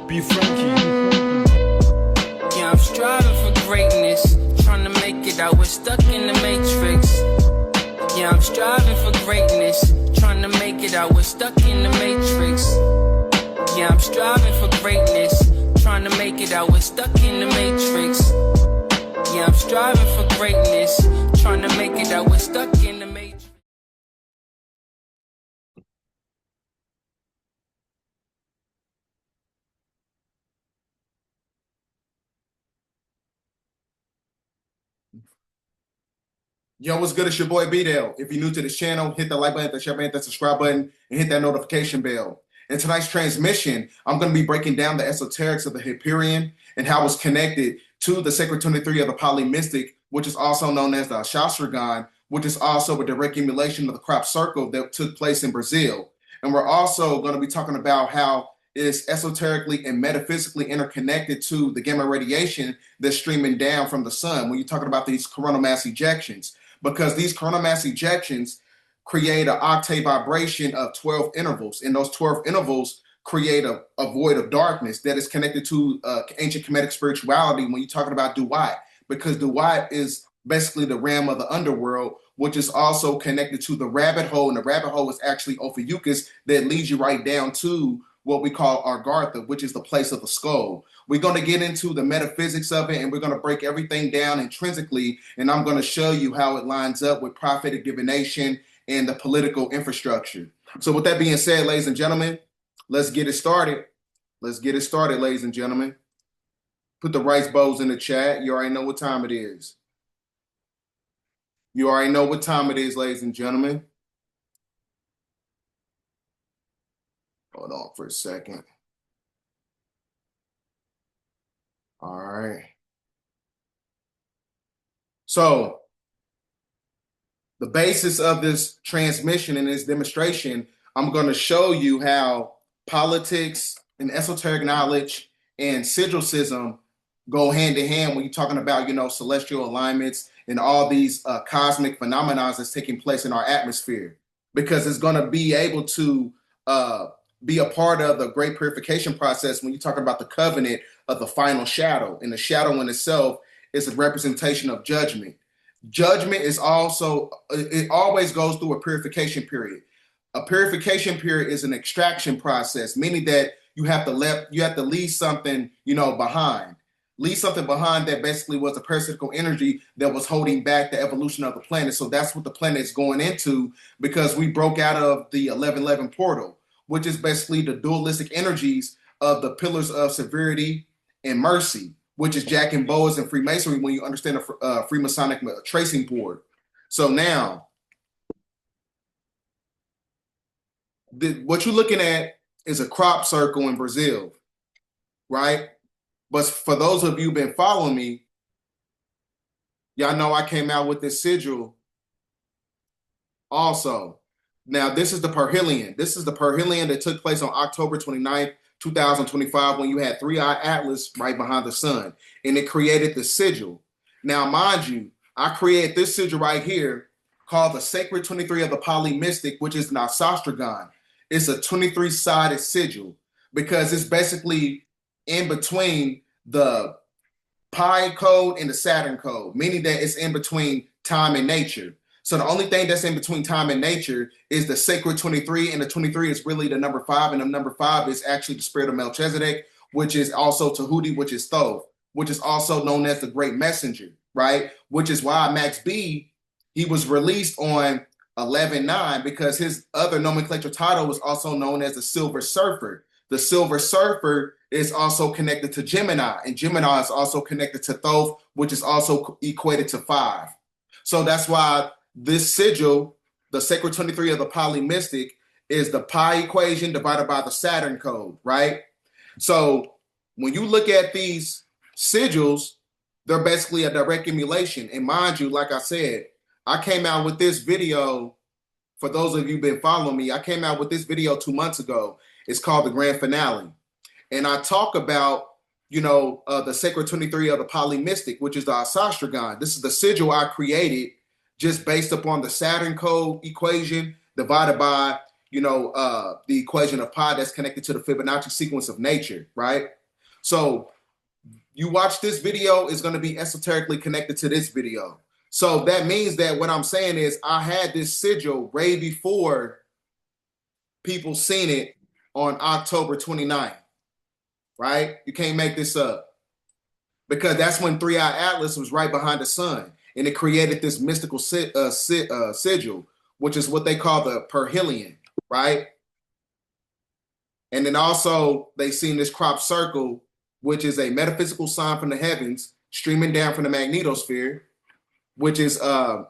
Be Frankie. Yeah, I'm striving for greatness, trying to make it out. We're stuck in the matrix. Yeah, I'm striving for greatness, trying to make it out. We're stuck in the matrix. Yeah, I'm striving for greatness, trying to make it out. We're stuck in the matrix. Yeah, I'm striving for greatness, trying to make it out. We're stuck in the matrix. Yo, what's good? It's your boy B-Dale. If you're new to this channel, hit the like button, the share button, the subscribe button, and hit that notification bell. In tonight's transmission, I'm going to be breaking down the esoterics of the Hyperion and how it's connected to the Sacred 23 of the Pali Mystic, which is also known as the Shastragan, which is also a direct emulation of the crop circle that took place in Brazil. And we're also going to be talking about how it's esoterically and metaphysically interconnected to the gamma radiation that's streaming down from the sun when you're talking about these coronal mass ejections. Because these coronal mass ejections create an octave vibration of 12 intervals, and those 12 intervals create a void of darkness that is connected to ancient Kemetic spirituality when you're talking about Duat, because Duat is basically the realm of the underworld, which is also connected to the rabbit hole, and the rabbit hole is actually Ophiuchus that leads you right down to what we call Argartha, which is the place of the skull. We're going to get into the metaphysics of it, and we're going to break everything down intrinsically, and I'm going to show you how it lines up with prophetic divination and the political infrastructure. So with that being said, ladies and gentlemen, let's get it started. Let's get it started, ladies and gentlemen. Put the rice bowls in the chat. You already know what time it is. You already know what time it is, ladies and gentlemen. Hold on for a second. All right. So the basis of this transmission and this demonstration, I'm going to show you how politics and esoteric knowledge and sigilcism go hand in hand when you're talking about, celestial alignments and all these cosmic phenomena that's taking place in our atmosphere, because it's going to be able to be a part of the great purification process when you're talking about the covenant of the final shadow. And the shadow in itself is a representation of judgment. Judgment is also, it always goes through a purification period. A purification period is an extraction process, meaning that you have to leave something, behind. Leave something behind that basically was a parasitical energy that was holding back the evolution of the planet. So that's what the planet is going into, because we broke out of the 1111 portal, which is basically the dualistic energies of the pillars of severity and mercy, which is Jack and Boaz and Freemasonry when you understand the Freemasonic tracing board. So now, what you're looking at is a crop circle in Brazil, right? But for those of you who've been following me, y'all know I came out with this sigil also. Now, this is the perihelion. This is the perihelion that took place on October 29th, 2025, when you had 3i Atlas right behind the sun, and it created the sigil. Now, mind you, I created this sigil right here called the Sacred 23 of the Pali Mystic, which is Nasastragan. It's a 23-sided sigil because it's basically in between the Pi code and the Saturn code, meaning that it's in between time and nature. So the only thing that's in between time and nature is the Sacred 23, and the 23 is really the number 5, and the number 5 is actually the spirit of Melchizedek, which is also Tahuti, which is Thoth, which is also known as the Great Messenger, right? Which is why Max B, he was released on 11/9, because his other nomenclature title was also known as the Silver Surfer. The Silver Surfer is also connected to Gemini, and Gemini is also connected to Thoth, which is also equated to 5. So that's why this sigil, the Sacred 23 of the Pali Mystic, is the pi equation divided by the Saturn code, right? So when you look at these sigils, they're basically a direct emulation. And mind you, like I said, I came out with this video for those of you who've been following me, I came out with this video 2 months ago. It's called the Grand Finale. And I talk about, the Sacred 23 of the Polymystic, which is the Asastragon. This is the sigil I created just based upon the Saturn code equation divided by, the equation of pi that's connected to the Fibonacci sequence of nature, right? So you watch this video, is going to be esoterically connected to this video. So that means that what I'm saying is I had this sigil way before people seen it on October 29th, right? You can't make this up, because that's when 3i Atlas was right behind the sun, and it created this mystical sigil, which is what they call the perihelion, right? And then also they seen this crop circle, which is a metaphysical sign from the heavens streaming down from the magnetosphere, which is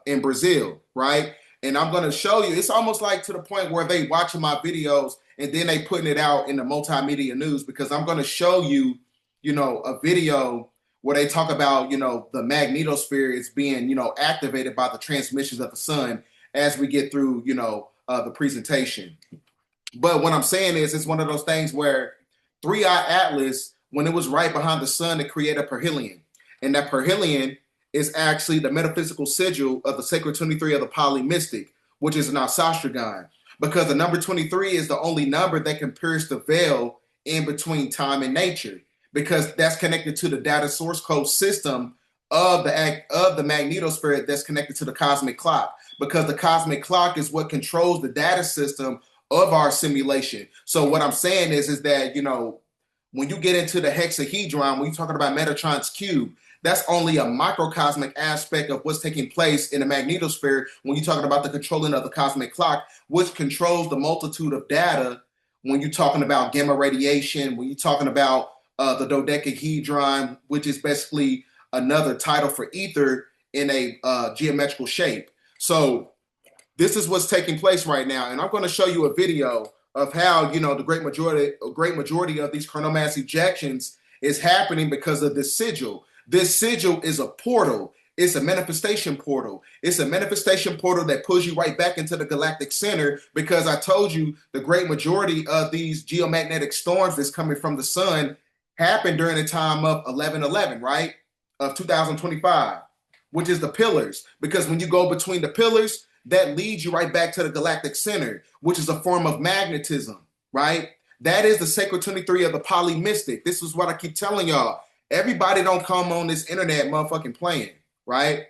in Brazil, right? And I'm going to show you, it's almost like to the point where they watching my videos and then they putting it out in the multimedia news, because I'm going to show you, a video where they talk about, the magnetosphere is being, activated by the transmissions of the sun as we get through, the presentation. But what I'm saying is, it's one of those things where 3i Atlas, when it was right behind the sun, it created a perihelion. And that perihelion is actually the metaphysical sigil of the Sacred 23 of the Polymystic, which is an Asastragon. Because the number 23 is the only number that can pierce the veil in between time and nature, because that's connected to the data source code system of the magnetosphere that's connected to the cosmic clock, because the cosmic clock is what controls the data system of our simulation. So what I'm saying is that, when you get into the hexahedron, when you're talking about Metatron's cube, that's only a microcosmic aspect of what's taking place in the magnetosphere when you're talking about the controlling of the cosmic clock, which controls the multitude of data when you're talking about gamma radiation, when you're talking about the dodecahedron, which is basically another title for ether in a geometrical shape. So this is what's taking place right now. And I'm going to show you a video of how, the great majority of these chronomass ejections is happening because of this sigil. This sigil is a portal. It's a manifestation portal. It's a manifestation portal that pulls you right back into the galactic center, because I told you the great majority of these geomagnetic storms that's coming from the sun happened during the time of 1111, right? Of 2025, which is the pillars. Because when you go between the pillars, that leads you right back to the galactic center, which is a form of magnetism, right? That is the Sacred 23 of the Polymystic. This is what I keep telling y'all. Everybody don't come on this internet motherfucking playing, right?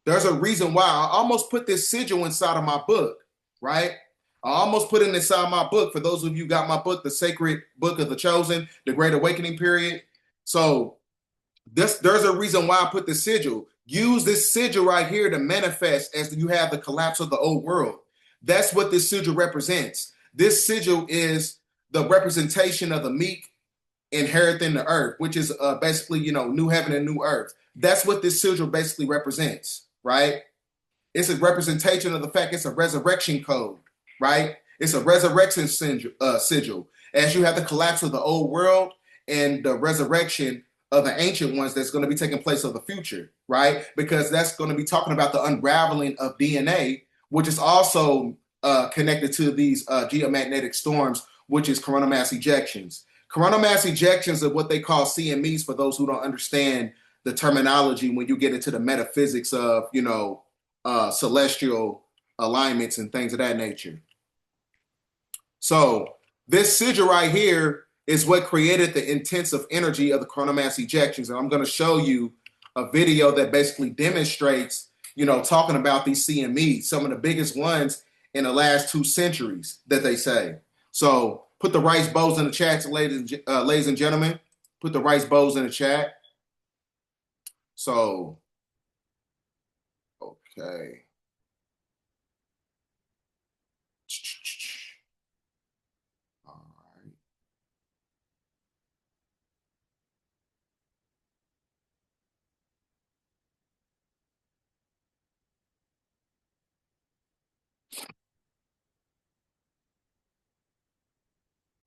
There's a reason why I almost put this sigil inside of my book, right? I almost put it inside my book. For those of you who got my book, The Sacred Book of the Chosen, The Great Awakening Period. So there's a reason why I put the sigil. Use this sigil right here to manifest as you have the collapse of the old world. That's what this sigil represents. This sigil is the representation of the meek inheriting the earth, which is basically, new heaven and new earth. That's what this sigil basically represents, right? It's a representation of the fact it's a resurrection code, right? It's a resurrection sigil. As you have the collapse of the old world and the resurrection of the ancient ones that's going to be taking place of the future, right? Because that's going to be talking about the unraveling of DNA, which is also connected to these geomagnetic storms, which is coronal mass ejections. Coronal mass ejections are what they call CMEs, for those who don't understand the terminology when you get into the metaphysics of, celestial alignments and things of that nature. So this sigil right here is what created the intensive energy of the coronal mass ejections. And I'm going to show you a video that basically demonstrates, talking about these CMEs, some of the biggest ones in the last 2 centuries that they say. So put the rice bowls in the chat, ladies and gentlemen. Put the rice bowls in the chat. So, okay. All right.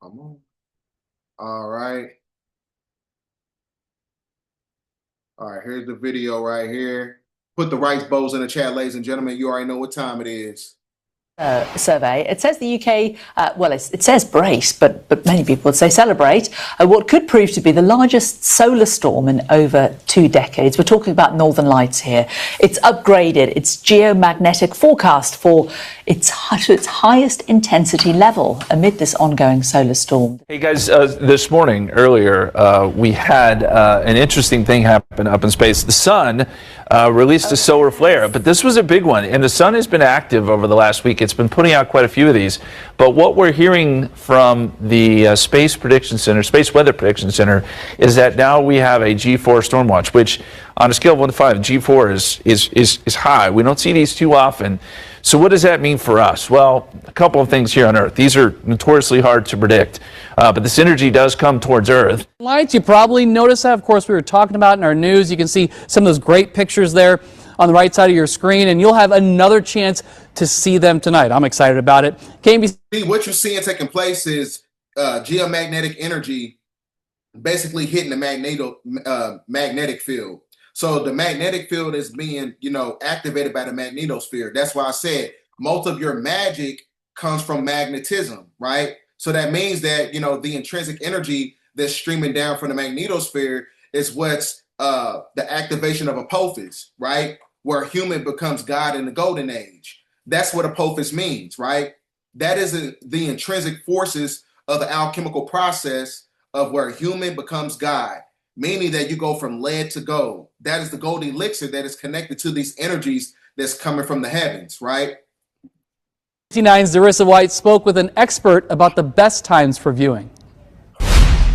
Come on. All right. All right, here's the video right here. Put the rice bowls in the chat, ladies and gentlemen. You already know what time it is. Survey. It says the UK, it says brace, but many people would say celebrate, what could prove to be the largest solar storm in over 2 decades. We're talking about Northern Lights here. It's upgraded its geomagnetic forecast for its highest intensity level amid this ongoing solar storm. Hey guys, this morning, earlier, we had an interesting thing happen up in space. The sun released a solar flare, but this was a big one, and the sun has been active over the last week. It's been putting out quite a few of these, but what we're hearing from the Space Weather Prediction Center, is that now we have a G4 storm watch, which on a scale of 1 to 5, G4 is high. We don't see these too often. So what does that mean for us? Well, a couple of things here on Earth. These are notoriously hard to predict, but this energy does come towards Earth. Lights, you probably noticed that. Of course, we were talking about in our news. You can see some of those great pictures there on the right side of your screen, and you'll have another chance to see them tonight. I'm excited about it. KMBC. What you're seeing taking place is geomagnetic energy basically hitting the magnetic field. So the magnetic field is being, activated by the magnetosphere. That's why I said most of your magic comes from magnetism, right? So that means that, the intrinsic energy that's streaming down from the magnetosphere is what's the activation of Apophis, right? Where human becomes God in the golden age. That's what Apophis means, right? That is the intrinsic forces of the alchemical process of where human becomes God, meaning that you go from lead to gold. That is the gold elixir that is connected to these energies that's coming from the heavens, right? 59's Darissa White spoke with an expert about the best times for viewing.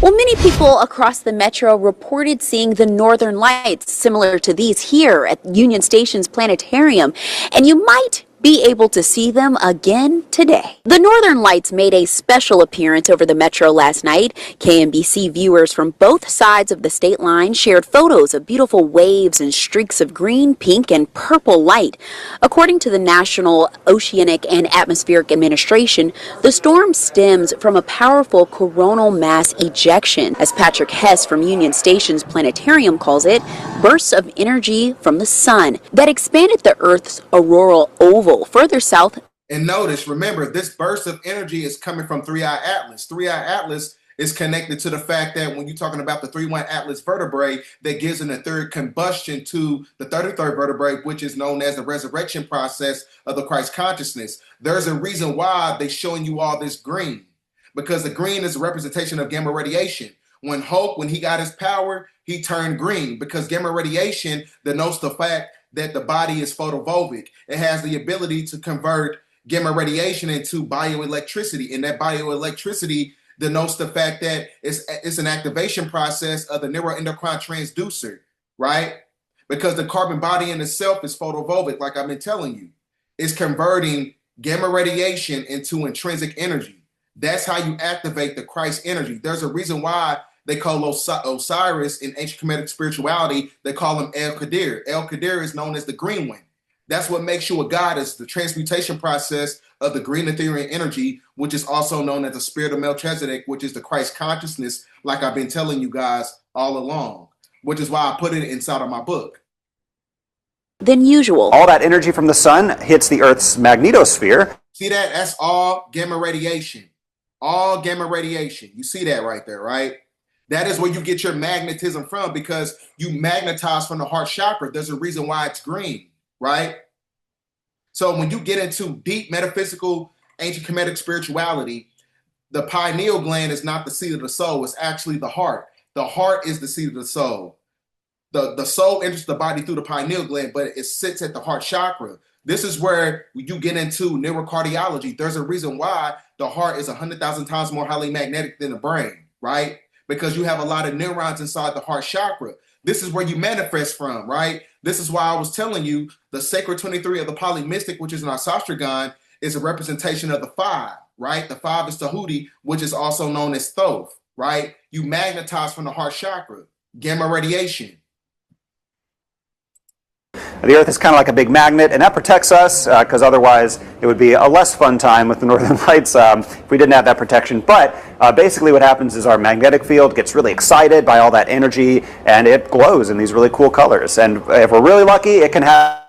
Well, many people across the metro reported seeing the Northern Lights, similar to these here at Union Station's planetarium, and you might be able to see them again today. The Northern Lights made a special appearance over the metro last night. KMBC viewers from both sides of the state line shared photos of beautiful waves and streaks of green, pink, and purple light. According to the National Oceanic and Atmospheric Administration, the storm stems from a powerful coronal mass ejection, as Patrick Hess from Union Station's planetarium calls it, bursts of energy from the sun that expanded the Earth's auroral oval further south. And notice, remember, this burst of energy is coming from 3I Atlas. 3I Atlas is connected to the fact that when you're talking about the 3-1 Atlas vertebrae, that gives an etheric combustion to the 33rd vertebrae, which is known as the resurrection process of the Christ consciousness. There's a reason why they're showing you all this green, because the green is a representation of gamma radiation. When Hulk, when he got his power, he turned green, because gamma radiation denotes the fact that the body is photovoltaic. It has the ability to convert gamma radiation into bioelectricity, and that bioelectricity denotes the fact that it's an activation process of the neuroendocrine transducer, right? Because the carbon body in itself is photovoltaic, like I've been telling you. It's converting gamma radiation into intrinsic energy. That's how you activate the Christ energy. There's a reason why they call Osiris in ancient Kemetic spirituality, they call him El Qadir. El Qadir is known as the green one. That's what makes you a god, is the transmutation process of the green ethereal energy, which is also known as the spirit of Melchizedek, which is the Christ consciousness, like I've been telling you guys all along, which is why I put it inside of my book. Than usual. All that energy from the sun hits the Earth's magnetosphere. See that? That's all gamma radiation. All gamma radiation. You see that right there, right? That is where you get your magnetism from, because you magnetize from the heart chakra. There's a reason why it's green, right? So when you get into deep metaphysical, ancient Kemetic spirituality, the pineal gland is not the seat of the soul. It's actually the heart. The heart is the seat of the soul. The soul enters the body through the pineal gland, but it sits at the heart chakra. This is where you get into neurocardiology. There's a reason why the heart is 100,000 times more highly magnetic than the brain, right? Because you have a lot of neurons inside the heart chakra. This is where you manifest from, right? This is why I was telling you the sacred 23 of the polymystic, which is an isostragon, is a representation of the 5, right? The 5 is Tahuti, which is also known as Thoth, right? You magnetize from the heart chakra, gamma radiation. The Earth is kind of like a big magnet, and that protects us, because otherwise it would be a less fun time with the Northern Lights if we didn't have that protection. But basically what happens is our magnetic field gets really excited by all that energy, and it glows in these really cool colors. And if we're really lucky, it can have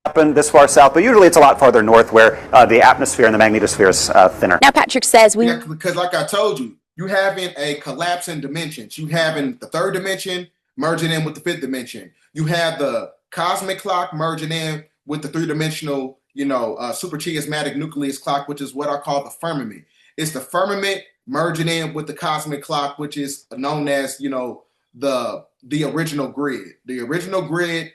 happen this far south, but usually it's a lot farther north where the atmosphere and the magnetosphere is thinner. Now, Patrick says we. Yeah, because like I told you, you having a collapse in dimensions. You having the third dimension merging in with the fifth dimension. You have the cosmic clock merging in with the three-dimensional, super chiasmatic nucleus clock, which is what I call the firmament. It's the firmament merging in with the cosmic clock, which is known as, the original grid. The original grid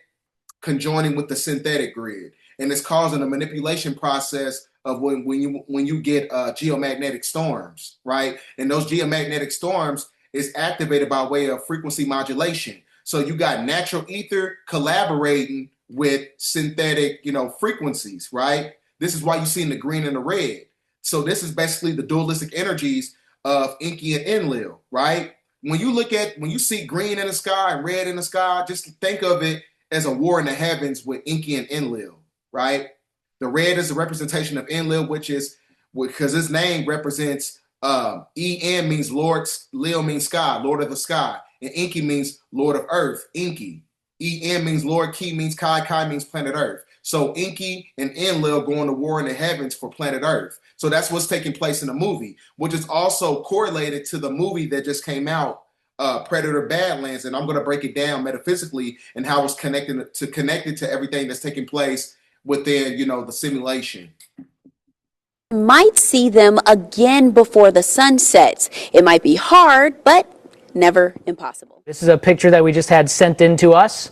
conjoining with the synthetic grid, and it's causing a manipulation process of when you get geomagnetic storms, right? And those geomagnetic storms is activated by way of frequency modulation. So you got natural ether collaborating with synthetic, frequencies, right? This is why you see the green and the red. So this is basically the dualistic energies of Enki and Enlil, right? When you see green in the sky and red in the sky, just think of it as a war in the heavens with Enki and Enlil, right? The red is a representation of Enlil, which is because his name represents En means Lord, Lil means sky, Lord of the sky, and Enki means Lord of Earth, Enki. En means Lord, Ki means Kai, Kai means planet Earth. So Enki and Enlil going to war in the heavens for planet Earth. So that's what's taking place in the movie, which is also correlated to the movie that just came out, Predator Badlands, and I'm going to break it down metaphysically and how it's connected to everything that's taking place within, the simulation. Might see them again before the sun sets. It might be hard, but never impossible. This is a picture that we just had sent in to us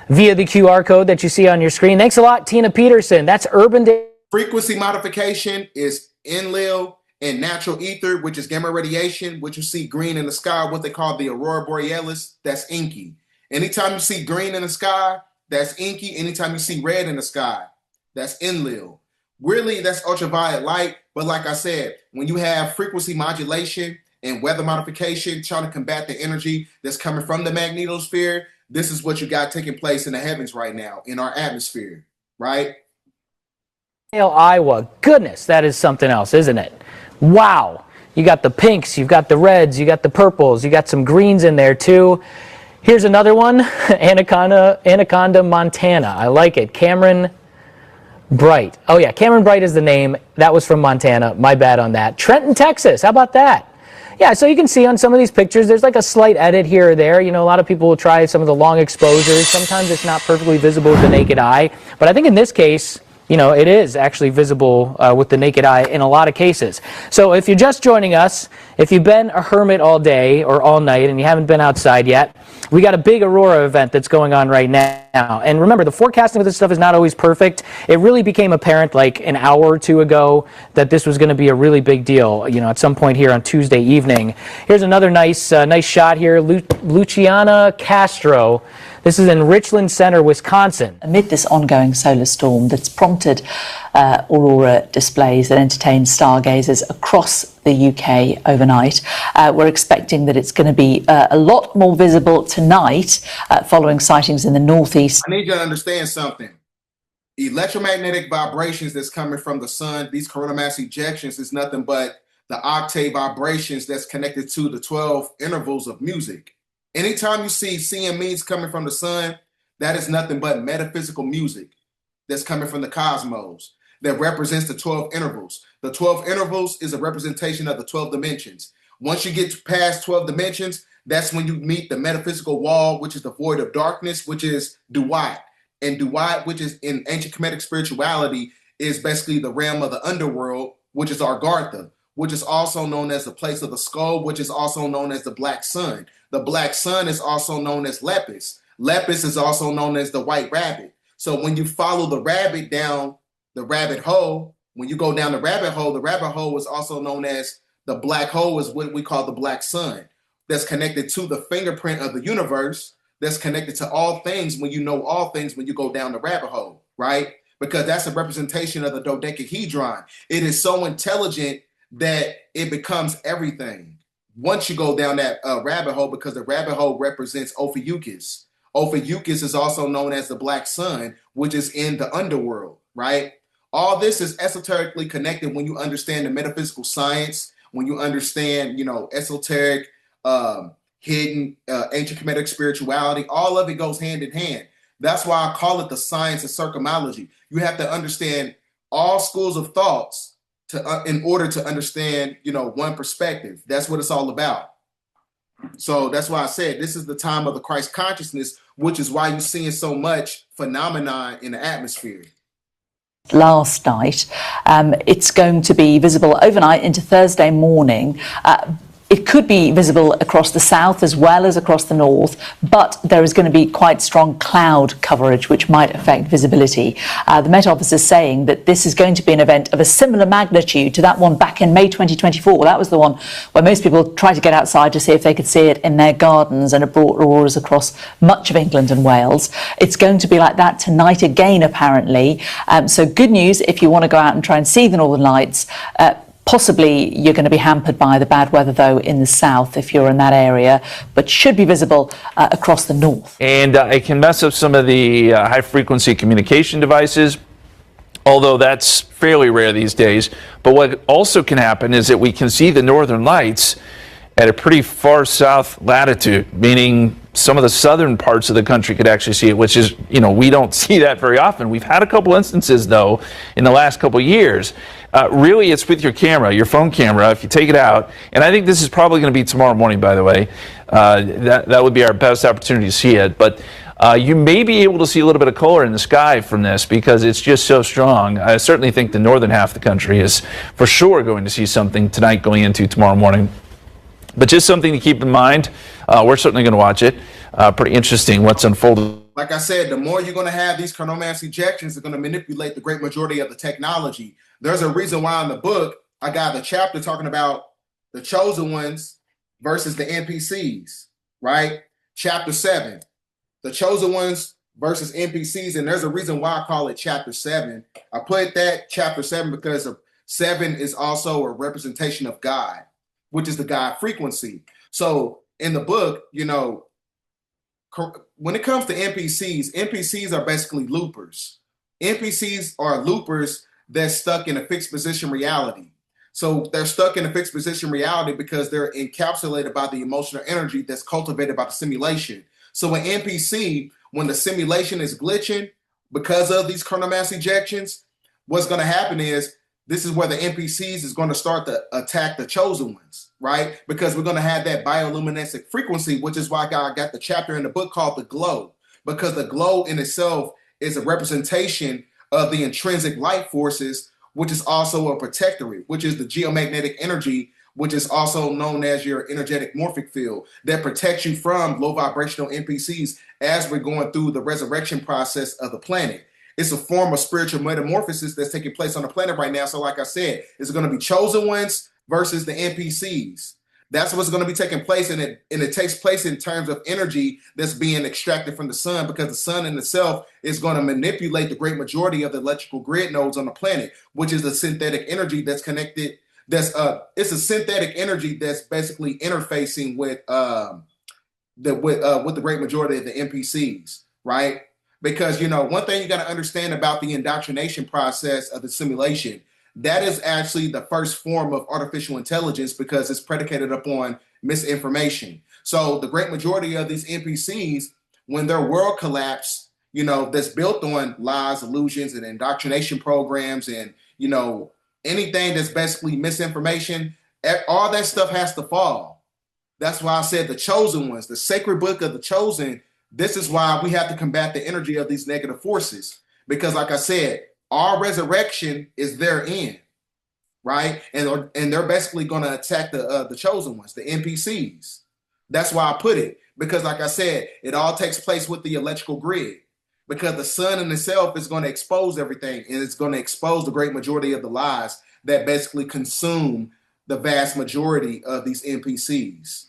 via the QR code that you see on your screen. Thanks a lot, Tina Peterson. That's Urban Day. Frequency modification is Enlil, and natural ether, which is gamma radiation, which you see green in the sky, what they call the aurora borealis, that's Enki. Anytime you see green in the sky, that's Enki. Anytime you see red in the sky, that's Enlil. Really, that's ultraviolet light. But like I said, when you have frequency modulation and weather modification, trying to combat the energy that's coming from the magnetosphere, this is what you got taking place in the heavens right now in our atmosphere, right? Iowa. Goodness, that is something else, isn't it? Wow. You got the pinks, you've got the reds, you got the purples, you got some greens in there too. Here's another one, Anaconda, Montana. I like it. Cameron Bright. Oh yeah, Cameron Bright is the name. That was from Montana. My bad on that. Trenton, Texas. How about that? Yeah, so you can see on some of these pictures, there's like a slight edit here or there. A lot of people will try some of the long exposures. Sometimes it's not perfectly visible with the naked eye. But I think in this case, it is actually visible with the naked eye in a lot of cases. So if you're just joining us, if you've been a hermit all day or all night and you haven't been outside yet, we got a big aurora event that's going on right now. And remember, the forecasting of this stuff is not always perfect. It really became apparent like an hour or two ago that this was going to be a really big deal, at some point here on Tuesday evening. Here's another nice shot here, Luciana Castro. This is in Richland Center, Wisconsin. Amid this ongoing solar storm that's prompted aurora displays that entertain stargazers across the UK overnight, we're expecting that it's going to be a lot more visible tonight following sightings in the northeast. I need you to understand something. Electromagnetic vibrations that's coming from the sun, these coronal mass ejections, is nothing but the octave vibrations that's connected to the 12 intervals of music. Anytime you see CMEs coming from the sun, that is nothing but metaphysical music that's coming from the cosmos that represents the 12 intervals. The 12 intervals is a representation of the 12 dimensions. Once you get past 12 dimensions, that's when you meet the metaphysical wall, which is the void of darkness, which is Duat. And Duat, which is in ancient Kemetic spirituality, is basically the realm of the underworld, which is Argartha, which is also known as the place of the skull, which is also known as the black sun. The black sun is also known as Lepus. Lepus is also known as the white rabbit. So when you follow the rabbit down the rabbit hole, when you go down the rabbit hole is also known as the black hole, is what we call the black sun. That's connected to the fingerprint of the universe, that's connected to all things when you know all things when you go down the rabbit hole, right? Because that's a representation of the dodecahedron. It is so intelligent that it becomes everything once you go down that rabbit hole, because the rabbit hole represents Ophiuchus. Ophiuchus is also known as the black sun, which is in the underworld, right? All this is esoterically connected when you understand the metaphysical science, when you understand, esoteric, hidden, ancient Kemetic spirituality. All of it goes hand in hand. That's why I call it the science of circumology. You have to understand all schools of thoughts in order to understand, one perspective. That's what it's all about. So that's why I said this is the time of the Christ consciousness, which is why you're seeing so much phenomenon in the atmosphere. Last night, it's going to be visible overnight into Thursday morning. It could be visible across the south as well as across the north, but there is going to be quite strong cloud coverage which might affect visibility. The Met Office is saying that this is going to be an event of a similar magnitude to that one back in May 2024. That was the one where most people tried to get outside to see if they could see it in their gardens, and it brought auroras across much of England and Wales. It's going to be like that tonight again, apparently. So good news if you want to go out and try and see the Northern Lights. Possibly you're going to be hampered by the bad weather, though, in the south if you're in that area, but should be visible across the north. And it can mess up some of the high-frequency communication devices, although that's fairly rare these days. But what also can happen is that we can see the Northern Lights at a pretty far south latitude, meaning some of the southern parts of the country could actually see it, which is, we don't see that very often. We've had a couple instances, though, in the last couple years. Really, it's with your camera, your phone camera, if you take it out. And I think this is probably going to be tomorrow morning, by the way. That would be our best opportunity to see it. But you may be able to see a little bit of color in the sky from this because it's just so strong. I certainly think the northern half of the country is for sure going to see something tonight going into tomorrow morning. But just something to keep in mind. We're certainly going to watch it. Pretty interesting what's unfolded. Like I said, the more you're going to have these chronomass ejections, they're going to manipulate the great majority of the technology. There's a reason why in the book I got the chapter talking about the chosen ones versus the NPCs, right? Chapter 7, the chosen ones versus NPCs. And there's a reason why I call it chapter 7. I put that chapter 7 because 7 is also a representation of God, which is the God frequency. So in the book, when it comes to NPCs are basically loopers. NPCs are loopers that's stuck in a fixed position reality. So they're stuck in a fixed position reality because they're encapsulated by the emotional energy that's cultivated by the simulation. So an NPC, when the simulation is glitching because of these chronomass ejections, what's going to happen is this is where the NPCs is going to start to attack the chosen ones, right? Because we're going to have that bioluminescent frequency, which is why I got the chapter in the book called The Glow, because the glow in itself is a representation of the intrinsic light forces, which is also a protectorate, which is the geomagnetic energy, which is also known as your energetic morphic field that protects you from low vibrational NPCs as we're going through the resurrection process of the planet. It's a form of spiritual metamorphosis that's taking place on the planet right now. So like I said, it's going to be chosen ones versus the NPCs. That's what's going to be taking place, and it takes place in terms of energy that's being extracted from the sun, because the sun in itself is going to manipulate the great majority of the electrical grid nodes on the planet, which is the synthetic energy that's connected. It's a synthetic energy that's basically interfacing with the great majority of the NPCs, right? Because one thing you got to understand about the indoctrination process of the simulation. That is actually the first form of artificial intelligence because it's predicated upon misinformation. So the great majority of these NPCs, when their world collapse, that's built on lies, illusions, and indoctrination programs, and anything that's basically misinformation, all that stuff has to fall. That's why I said the chosen ones, the sacred book of the chosen. This is why we have to combat the energy of these negative forces, because like I said, our resurrection is their end, right? And they're basically going to attack the chosen ones, the NPCs. That's why I put it, because like I said, it all takes place with the electrical grid, because the sun in itself is going to expose everything, and it's going to expose the great majority of the lies that basically consume the vast majority of these NPCs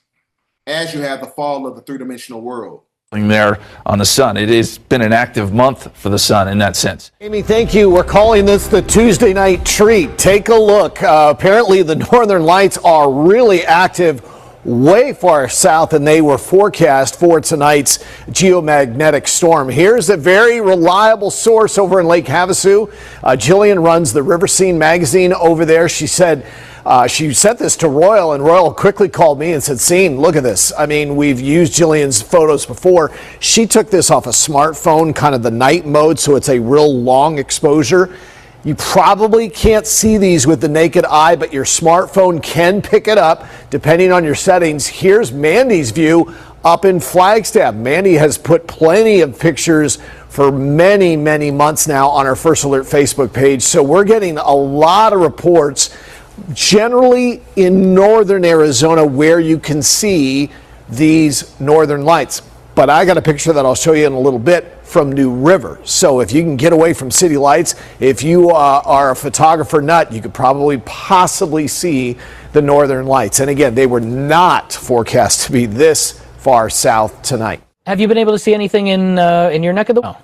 as you have the fall of the three-dimensional world. There on the sun. It has been an active month for the sun in that sense. Amy, thank you. We're calling this the Tuesday night treat. Take a look. Apparently the Northern Lights are really active. way far south than they were forecast for tonight's geomagnetic storm. Here's a very reliable source over in Lake Havasu. Jillian runs the River Scene magazine over there. She said she sent this to Royal, and Royal quickly called me and said, "Scene, look at this." I mean, we've used Jillian's photos before. She took this off a smartphone, kind of the night mode, so it's a real long exposure. You probably can't see these with the naked eye, but your smartphone can pick it up depending on your settings. Here's Mandy's view up in Flagstaff. Mandy has put plenty of pictures for many, many months now on our First Alert Facebook page. So we're getting a lot of reports, generally in northern Arizona, where you can see these northern lights. But I got a picture that I'll show you in a little bit from New River. So if you can get away from city lights, if you are a photographer nut, you could probably possibly see the northern lights. And again, they were not forecast to be this far south tonight. Have you been able to see anything in your neck of the woods?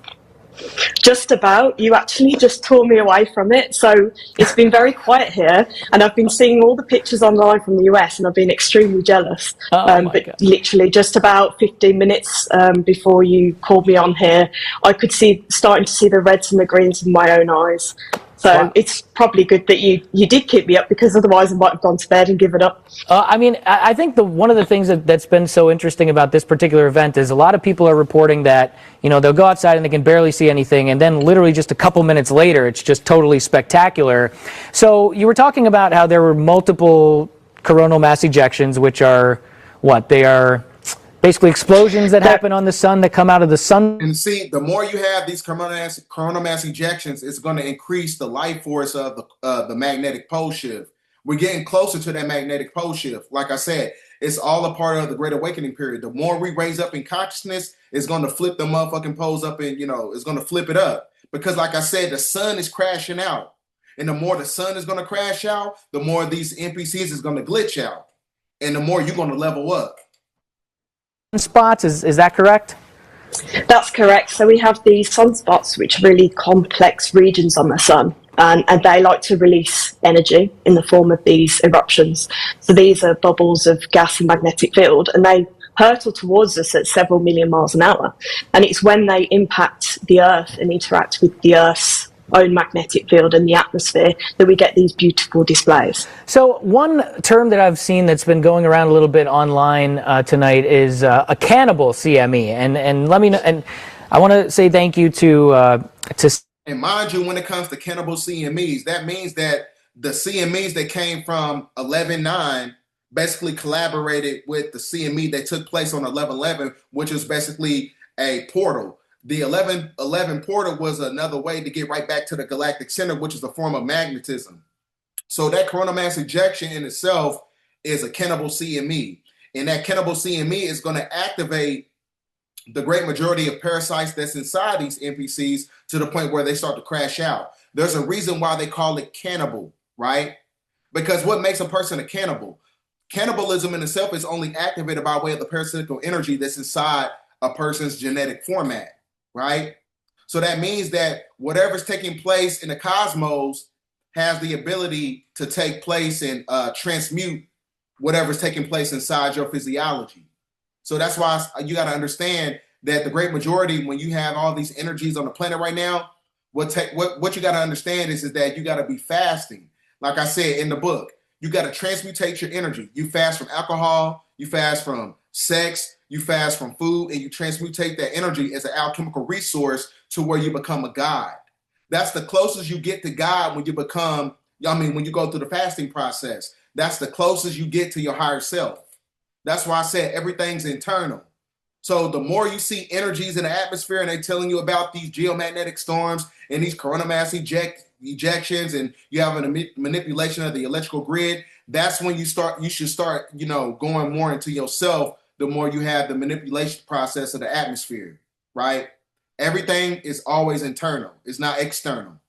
Just about. You actually just tore me away from it. So it's been very quiet here, and I've been seeing all the pictures online from the US, and I've been extremely jealous. But literally just about 15 minutes before you called me on here, I could starting to see the reds and the greens in my own eyes. So it's probably good that you did keep me up, because otherwise I might have gone to bed and given up. I mean, I think one of the things that's been so interesting about this particular event is a lot of people are reporting that, they'll go outside and they can barely see anything, and then literally just a couple minutes later, it's just totally spectacular. So you were talking about how there were multiple coronal mass ejections, which are what? They are basically explosions that happen on the sun, that come out of the sun. And see, the more you have these coronal mass ejections, it's going to increase the life force of the magnetic pole shift. We're getting closer to that magnetic pole shift. Like I said, it's all a part of the Great Awakening period. The more we raise up in consciousness, it's going to flip the motherfucking poles up, and it's going to flip it up. Because like I said, the sun is crashing out. And the more the sun is going to crash out, the more these NPCs is going to glitch out. And the more you're going to level up. Spots, is that correct? That's correct. So we have these sunspots, which are really complex regions on the sun, and they like to release energy in the form of these eruptions. So these are bubbles of gas and magnetic field, and they hurtle towards us at several million miles an hour. And it's when they impact the Earth and interact with the Earth's own magnetic field and the atmosphere that we get these beautiful displays. So one term that I've seen that's been going around a little bit online tonight is a cannibal CME, and let me know, and I want to say thank you to. And mind you, when it comes to cannibal CMEs, that means that the CMEs that came from 11/9 basically collaborated with the CME that took place on 11/11, which is basically a portal. The 11/11 portal was another way to get right back to the galactic center, which is a form of magnetism. So that coronal mass ejection in itself is a cannibal CME. And that cannibal CME is going to activate the great majority of parasites that's inside these NPCs to the point where they start to crash out. There's a reason why they call it cannibal, right? Because what makes a person a cannibal? Cannibalism in itself is only activated by way of the parasitical energy that's inside a person's genetic format. Right? So that means that whatever's taking place in the cosmos has the ability to take place and transmute whatever's taking place inside your physiology. So that's why you got to understand that the great majority, when you have all these energies on the planet right now, what you got to understand is that you got to be fasting. Like I said in the book, you got to transmutate your energy. You fast from alcohol, you fast from sex, you fast from food, and you transmutate that energy as an alchemical resource to where you become a god. That's the closest you get to God when you become, when you go through the fasting process. That's the closest you get to your higher self. That's why I said everything's internal. So the more you see energies in the atmosphere and they're telling you about these geomagnetic storms and these coronal mass ejections, and you have a manipulation of the electrical grid, that's when you should start, going more into yourself. The more you have the manipulation process of the atmosphere, right? Everything is always internal. It's not external.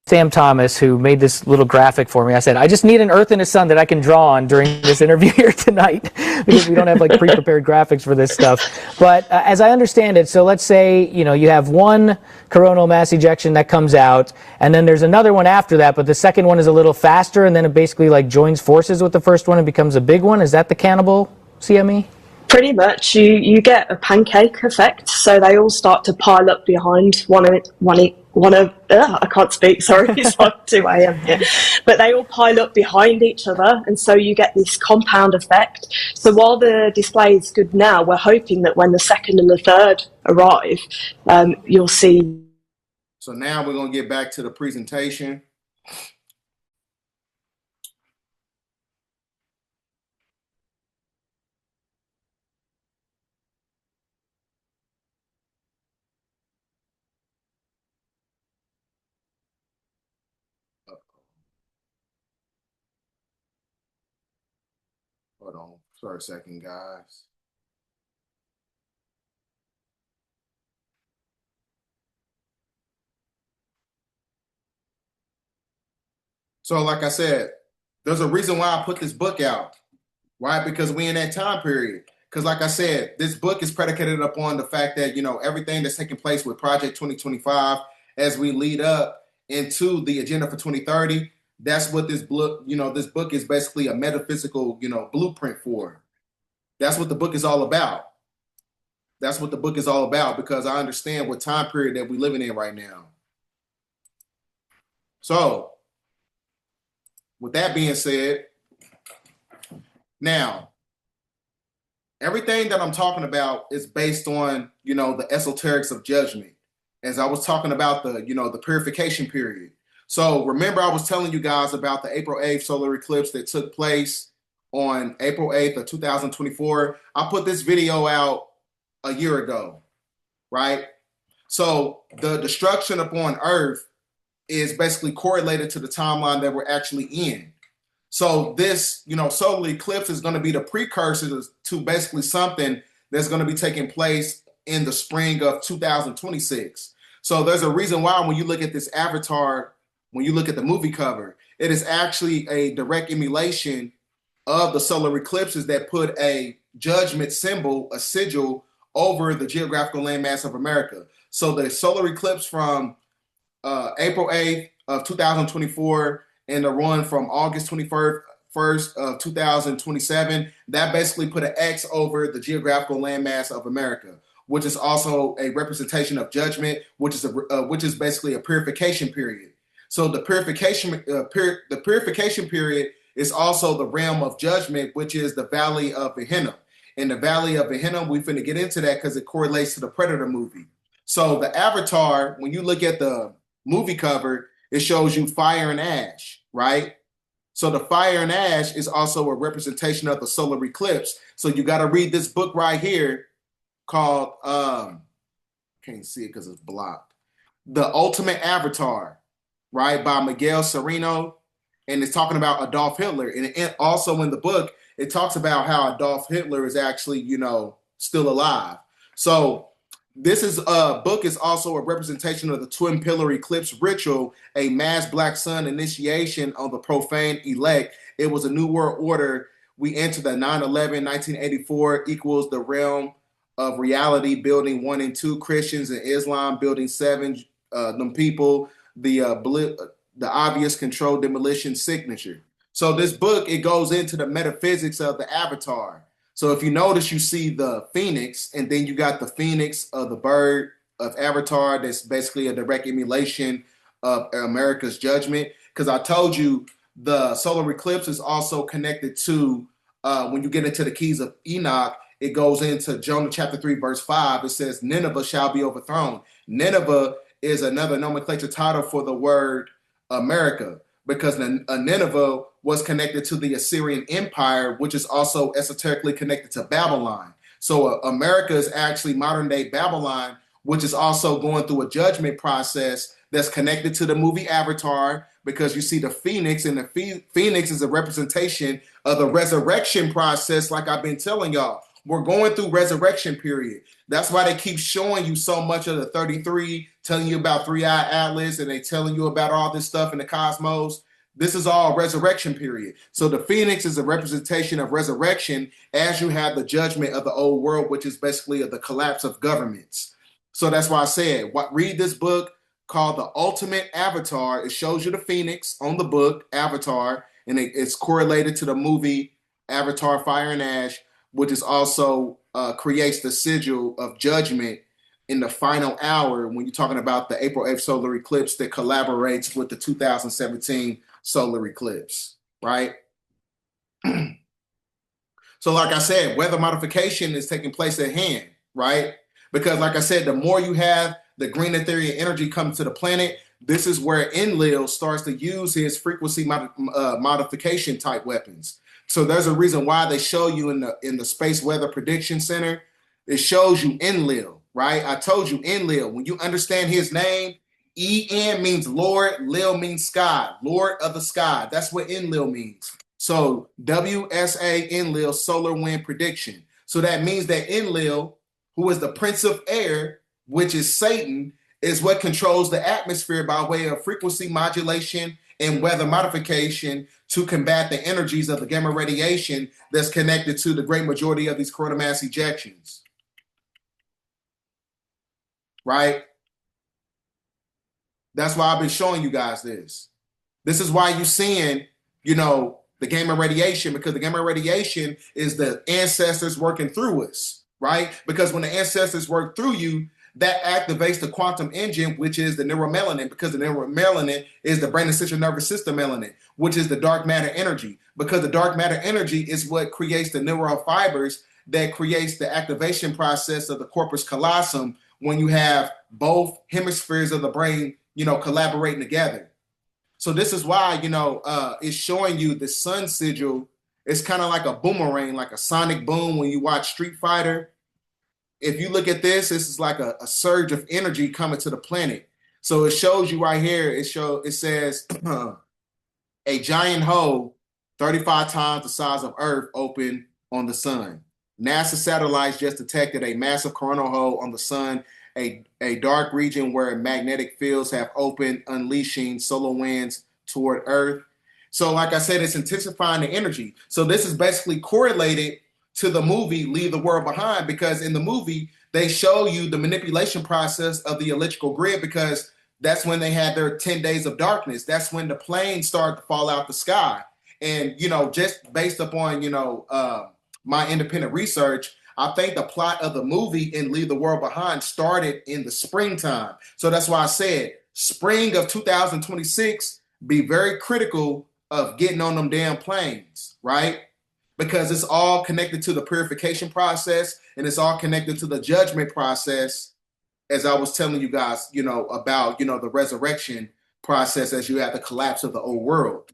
Sam Thomas, who made this little graphic for me. I said, I just need an Earth and a sun that I can draw on during this interview here tonight, because we don't have like pre-prepared graphics for this stuff. But as I understand it, so let's say, you have one coronal mass ejection that comes out, and then there's another one after that, but the second one is a little faster, and then it basically like joins forces with the first one and becomes a big one. Is that the cannibal CME? Pretty much, you get a pancake effect, so they all start to pile up behind I can't speak, sorry, it's like 2 a.m. here. But they all pile up behind each other, and so you get this compound effect. So while the display is good now, we're hoping that when the second and the third arrive, you'll see. So now we're going to get back to the presentation. Hold on for a second, guys. So like I said, there's a reason why I put this book out. Why? Because we in that time period. Because like I said, this book is predicated upon the fact that, everything that's taking place with Project 2025 as we lead up into the agenda for 2030. That's what this book, this book is basically a metaphysical, blueprint for. That's what the book is all about. That's what the book is all about, because I understand what time period that we're living in right now. So, with that being said, now, everything that I'm talking about is based on, the esoterics of judgment. As I was talking about the purification period. So remember, I was telling you guys about the April 8th solar eclipse that took place on April 8th of 2024. I put this video out a year ago, right? So the destruction upon Earth is basically correlated to the timeline that we're actually in. So this, solar eclipse is going to be the precursor to basically something that's going to be taking place in the spring of 2026. So there's a reason why when you look at this avatar, when you look at the movie cover, it is actually a direct emulation of the solar eclipses that put a judgment symbol, a sigil, over the geographical landmass of America. So the solar eclipse from April 8th of 2024 and the run from August 21st of 2027, that basically put an X over the geographical landmass of America, which is also a representation of judgment, which is basically a purification period. So the purification period is also the realm of judgment, which is the Valley of Gehenna. In the Valley of Gehenna, we're finna get into that because it correlates to the Predator movie. So the avatar, when you look at the movie cover, it shows you fire and ash, right? So the fire and ash is also a representation of the solar eclipse. So you got to read this book right here called, can't see it because it's blocked, The Ultimate Avatar, right, by Miguel Sereno, and it's talking about Adolf Hitler. And also in the book, it talks about how Adolf Hitler is actually, still alive. So this book is also a representation of the twin pillar eclipse ritual, a mass black sun initiation on the profane elect. It was a new world order. We entered the 9/11, 1984 equals the realm of reality, building 1 and 2, Christians and Islam, building 7, them people, the obvious controlled demolition signature. So this book, it goes into the metaphysics of the avatar. So if you notice, you see the phoenix, and then you got the phoenix of the bird of Avatar. That's basically a direct emulation of America's judgment. Because I told you the solar eclipse is also connected to, when you get into the keys of Enoch, it goes into Jonah chapter 3, verse 5. It says, Nineveh shall be overthrown. Nineveh is another nomenclature title for the word America, because Nineveh was connected to the Assyrian Empire, which is also esoterically connected to Babylon. So America is actually modern day Babylon, which is also going through a judgment process that's connected to the movie Avatar, because you see the phoenix, and the phoenix is a representation of the resurrection process, like I've been telling y'all. we're going through resurrection period. That's why they keep showing you so much of the 33, telling you about Three-Eye Atlas, and they telling you about all this stuff in the cosmos. This is all resurrection period. So the phoenix is a representation of resurrection as you have the judgment of the old world, which is basically the collapse of governments. So that's why I said, read this book called The Ultimate Avatar. It shows you the phoenix on the book, Avatar, and it's correlated to the movie Avatar Fire and Ash, which is also creates the sigil of judgment in the final hour when you're talking about the April 8th solar eclipse that collaborates with the 2017 solar eclipse, right? So like I said, weather modification is taking place at hand, right? Because like I said, the more you have the green ethereal energy come to the planet, this is where Enlil starts to use his frequency modification type weapons. So there's a reason why they show you in the Space Weather Prediction Center, it shows you Enlil, right? I told you Enlil, when you understand his name, En means Lord, Lil means sky, Lord of the sky. That's what Enlil means. So WSA Enlil, solar wind prediction. So that means that Enlil, who is the prince of air, which is Satan, is what controls the atmosphere by way of frequency modulation and weather modification to combat the energies of the gamma radiation that's connected to the great majority of these coronal mass ejections. Right? That's why I've been showing you guys this. This is why you're seeing, the gamma radiation, because the gamma radiation is the ancestors working through us, right? Because when the ancestors work through you, that activates the quantum engine, which is the neuromelanin, because the neuromelanin is the brain and central nervous system melanin, which is the dark matter energy, because the dark matter energy is what creates the neural fibers that creates the activation process of the corpus callosum when you have both hemispheres of the brain, collaborating together. So this is why, it's showing you the sun sigil. It's kind of like a boomerang, like a sonic boom when you watch Street Fighter. If you look at this is like a surge of energy coming to the planet. So it shows you right here, it says a giant hole 35 times the size of Earth open on the sun. NASA satellites just detected a massive coronal hole on the sun, a dark region where magnetic fields have opened, unleashing solar winds toward Earth. So like I said, it's intensifying the energy. So this is basically correlated to the movie Leave the World Behind, because in the movie, they show you the manipulation process of the electrical grid, because that's when they had their 10 days of darkness. That's when the planes started to fall out the sky. And, just based upon, my independent research, I think the plot of the movie in Leave the World Behind started in the springtime. So that's why I said spring of 2026, be very critical of getting on them damn planes, right? Because it's all connected to the purification process, and it's all connected to the judgment process, as I was telling you guys, about, the resurrection process as you have the collapse of the old world.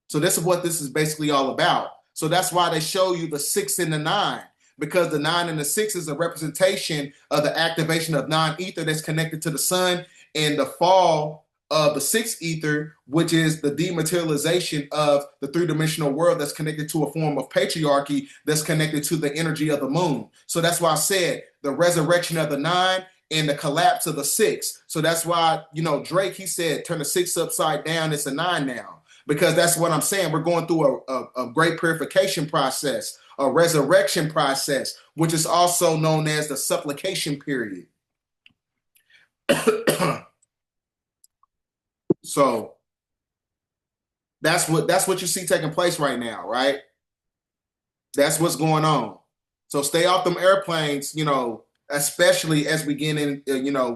So this is what this is basically all about. So that's why they show you the 6 and the 9, because the 9 and the 6 is a representation of the activation of non-ether that's connected to the sun, and the fall of the 6th ether, which is the dematerialization of the three-dimensional world that's connected to a form of patriarchy that's connected to the energy of the moon. So that's why I said the resurrection of the 9 and the collapse of the 6. So that's why, Drake, he said, turn the 6 upside down, it's a 9 now. Because that's what I'm saying. We're going through a great purification process, a resurrection process, which is also known as the supplication period. So that's what you see taking place right now, right? That's what's going on. So stay off them airplanes, especially as we get in,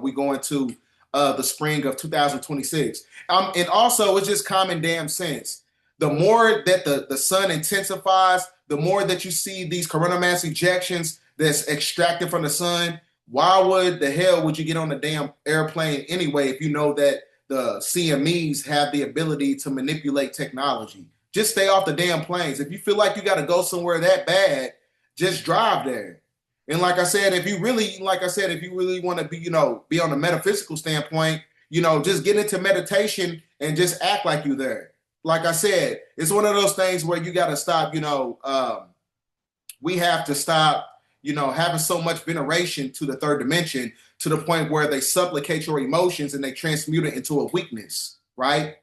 we go into the spring of 2026. And also, it's just common damn sense. The more that the sun intensifies, the more that you see these coronal mass ejections that's extracted from the sun. Why would the hell would you get on a damn airplane anyway if you know that the CMEs have the ability to manipulate technology? Just stay off the damn planes. If you feel like you got to go somewhere that bad, just drive there. And like I said, if you really want to be, be on a metaphysical standpoint, just get into meditation and just act like you're there. Like I said, it's one of those things where you got to stop, we have to stop, having so much veneration to the third dimension to the point where they supplicate your emotions and they transmute it into a weakness, right?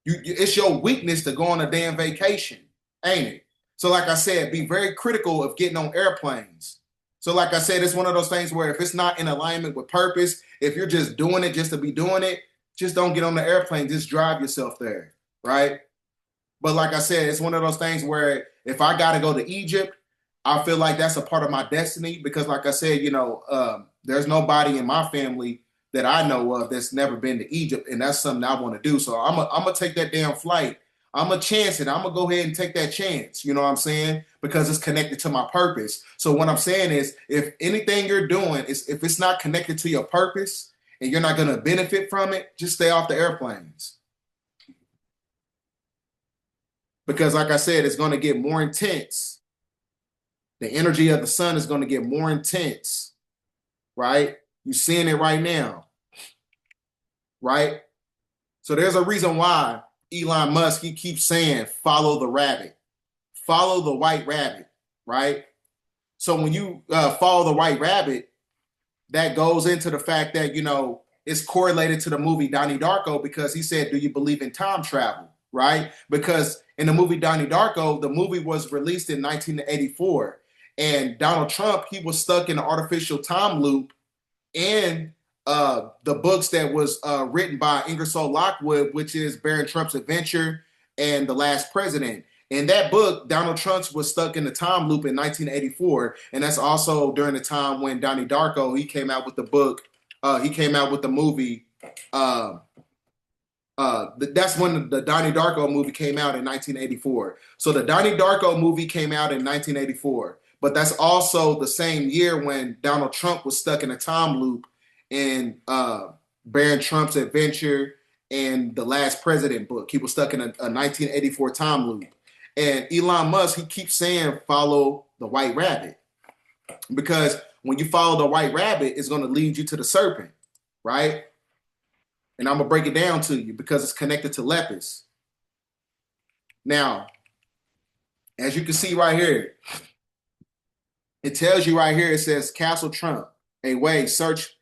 It's your weakness to go on a damn vacation, ain't it? So like I said, be very critical of getting on airplanes. So like I said, it's one of those things where if it's not in alignment with purpose, if you're just doing it just to be doing it, just don't get on the airplane, just drive yourself there, right? But like I said, it's one of those things where if I got to go to Egypt, I feel like that's a part of my destiny because like I said, there's nobody in my family that I know of that's never been to Egypt, and that's something I want to do. So I'm gonna take that damn flight. I'm gonna chance it. I'm gonna go ahead and take that chance. You know what I'm saying? Because it's connected to my purpose. So what I'm saying is, if anything you're doing is if it's not connected to your purpose and you're not gonna benefit from it, just stay off the airplanes. Because like I said, it's gonna get more intense. The energy of the sun is gonna get more intense, right? You're seeing it right now. Right? So there's a reason why Elon Musk, he keeps saying, follow the rabbit, follow the white rabbit, right? So when you follow the white rabbit, that goes into the fact that, it's correlated to the movie Donnie Darko because he said, do you believe in time travel, right? Because in the movie Donnie Darko, the movie was released in 1984 and Donald Trump, he was stuck in an artificial time loop in the books that was written by Ingersoll Lockwood, which is Barron Trump's Adventure and The Last President. In that book, Donald Trump was stuck in the time loop in 1984. And that's also during the time when Donnie Darko, he came out with the book, he came out with the movie. That's when the Donnie Darko movie came out in 1984. So the Donnie Darko movie came out in 1984. But that's also the same year when Donald Trump was stuck in a time loop in Barron Trump's Adventure and The Last President book. He was stuck in a 1984 time loop. And Elon Musk, he keeps saying, follow the white rabbit. Because when you follow the white rabbit, it's going to lead you to the serpent, right? And I'm going to break it down to you because it's connected to Lepus. Now, as you can see right here, it tells you right here, it says Castle Trump, a way, search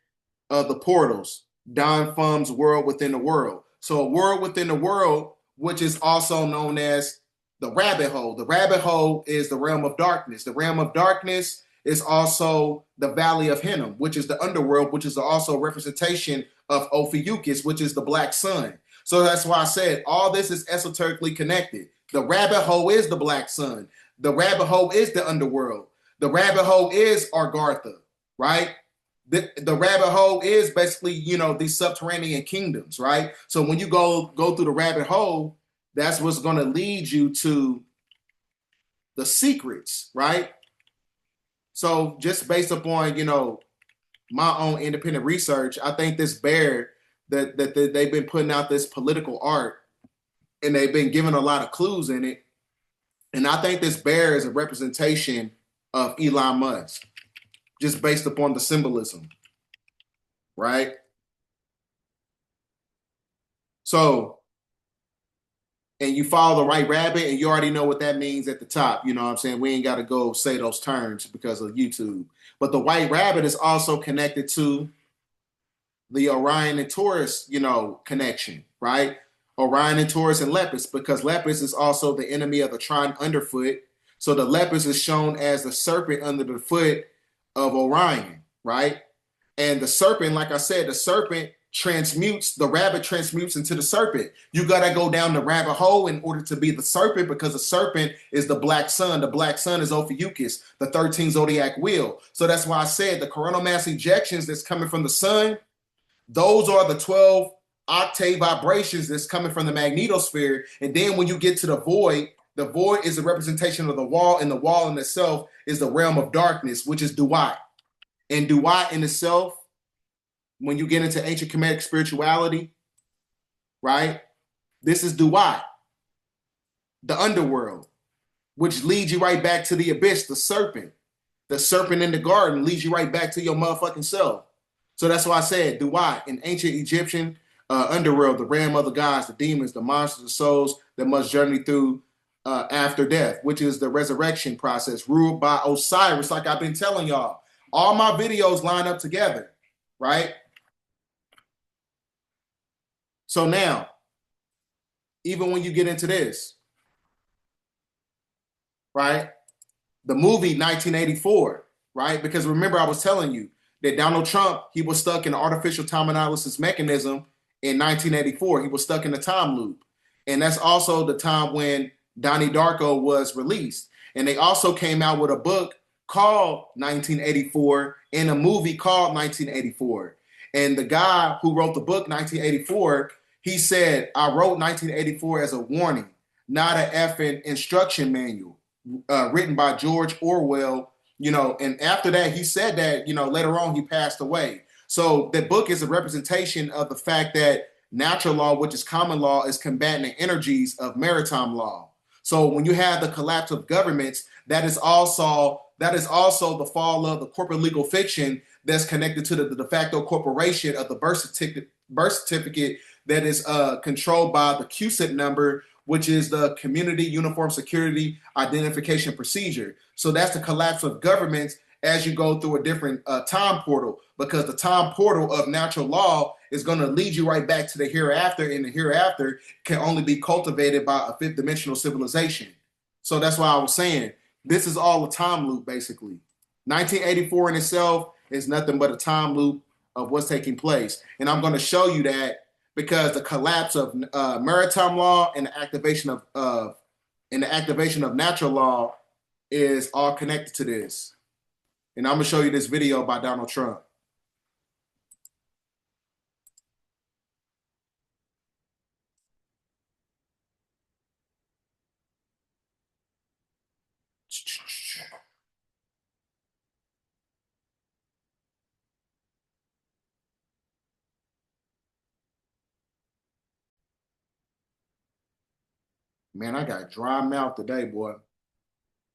of the portals, Don Fum's world within the world. So a world within the world, which is also known as the rabbit hole. The rabbit hole is the realm of darkness. The realm of darkness is also the Valley of Hinnom, which is the underworld, which is also a representation of Ophiuchus, which is the black sun. So that's why I said all this is esoterically connected. The rabbit hole is the black sun. The rabbit hole is the underworld. The rabbit hole is Argartha, right? The rabbit hole is basically, these subterranean kingdoms, right? So when you go through the rabbit hole, that's what's going to lead you to the secrets, right? So just based upon, my own independent research, I think this bear that they've been putting out this political art and they've been giving a lot of clues in it. And I think this bear is a representation of Elon Musk, just based upon the symbolism, right? So, and you follow the white rabbit and you already know what that means at the top. You know what I'm saying? We ain't got to go say those terms because of YouTube. But the white rabbit is also connected to the Orion and Taurus, connection, right? Orion and Taurus and Lepus, because Lepus is also the enemy of the Trine underfoot. So the Lepus is shown as the serpent under the foot of Orion, right? And the serpent, like I said, the serpent the rabbit transmutes into the serpent. You got to go down the rabbit hole in order to be the serpent because the serpent is the black sun. The black sun is Ophiuchus, the 13th zodiac wheel. So that's why I said the coronal mass ejections that's coming from the sun, those are the 12 octave vibrations that's coming from the magnetosphere. And then when you get to the void is a representation of the wall, and the wall in itself is the realm of darkness, which is Duat. And Duat in itself, when you get into ancient Kemetic spirituality, right? This is Duat, the underworld, which leads you right back to the abyss, the serpent. The serpent in the garden leads you right back to your motherfucking self. So that's why I said Duat, in ancient Egyptian underworld, the realm of the gods, the demons, the monsters, the souls that must journey through after death, which is the resurrection process ruled by Osiris, like I've been telling y'all. All my videos line up together, right? So now, even when you get into this, right? The movie 1984, right? Because remember, I was telling you that Donald Trump, he was stuck in the artificial time analysis mechanism in 1984. He was stuck in the time loop. And that's also the time when Donnie Darko was released. And they also came out with a book called 1984 and a movie called 1984. And the guy who wrote the book 1984, he said, I wrote 1984 as a warning, not an effing instruction manual, written by George Orwell, you know, and after that, he said that, you know, later on he passed away. So the book is a representation of the fact that natural law, which is common law, is combating the energies of maritime law. So when you have the collapse of governments, that is also the fall of the corporate legal fiction that's connected to the de facto corporation of the birth certificate that is controlled by the QSIP number, which is the Community Uniform Security Identification Procedure. So that's the collapse of governments as you go through a different time portal, because the time portal of natural law is going to lead you right back to the hereafter, and the hereafter can only be cultivated by a fifth dimensional civilization. So that's why I was saying this is all a time loop, basically. 1984 in itself is nothing but a time loop of what's taking place. And I'm going to show you that because the collapse of maritime law and the activation of natural law is all connected to this. And I'm going to show you this video by Donald Trump. Man, I got dry mouth today, boy.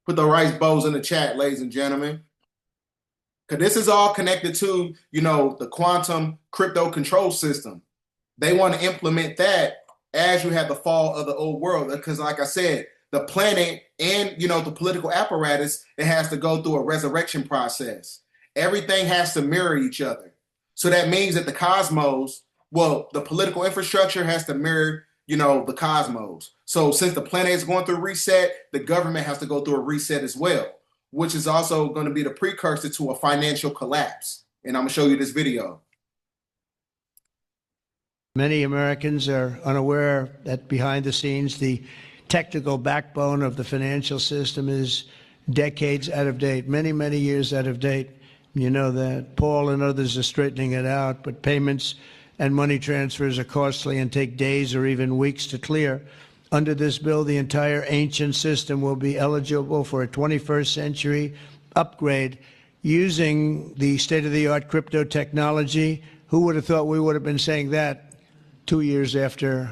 Put the rice bowls in the chat, ladies and gentlemen. Because this is all connected to, you know, the quantum crypto control system. They want to implement that as you have the fall of the old world. Because like I said, the planet and, you know, the political apparatus, it has to go through a resurrection process. Everything has to mirror each other. So that means that the cosmos, well, the political infrastructure has to mirror, you know, the cosmos. So since the planet is going through a reset, the government has to go through a reset as well, which is also going to be the precursor to a financial collapse. And I'm going to show you this video. Many Americans are unaware that behind the scenes, the technical backbone of the financial system is decades out of date, many, many years out of date. You know that. Paul and others are straightening it out, but payments and money transfers are costly and take days or even weeks to clear. Under this bill, the entire ancient system will be eligible for a 21st century upgrade using the state-of-the-art crypto technology. Who would have thought we would have been saying that 2 years after?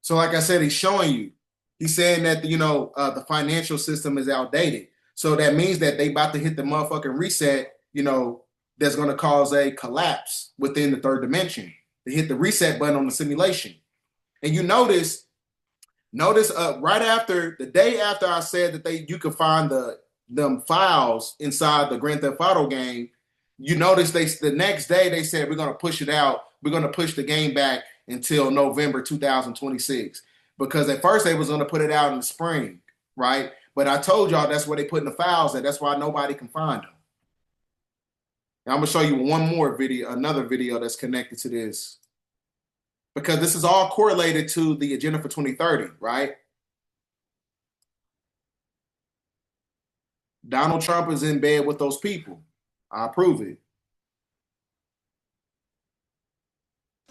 So like I said, he's showing you. He's saying that, you know, the financial system is outdated. So that means that they about to hit the motherfucking reset, you know, that's going to cause a collapse within the third dimension. They hit the reset button on the simulation. And you notice right after, the day after I said that you could find them files inside the Grand Theft Auto game, you notice the next day they said, we're going to push it out. We're going to push the game back until November 2026. Because at first they was going to put it out in the spring, right? But I told y'all that's where they putting the files at. That's why nobody can find them. And I'm going to show you one more video, another video that's connected to this. Because this is all correlated to the agenda for 2030, right? Donald Trump is in bed with those people. I approve it.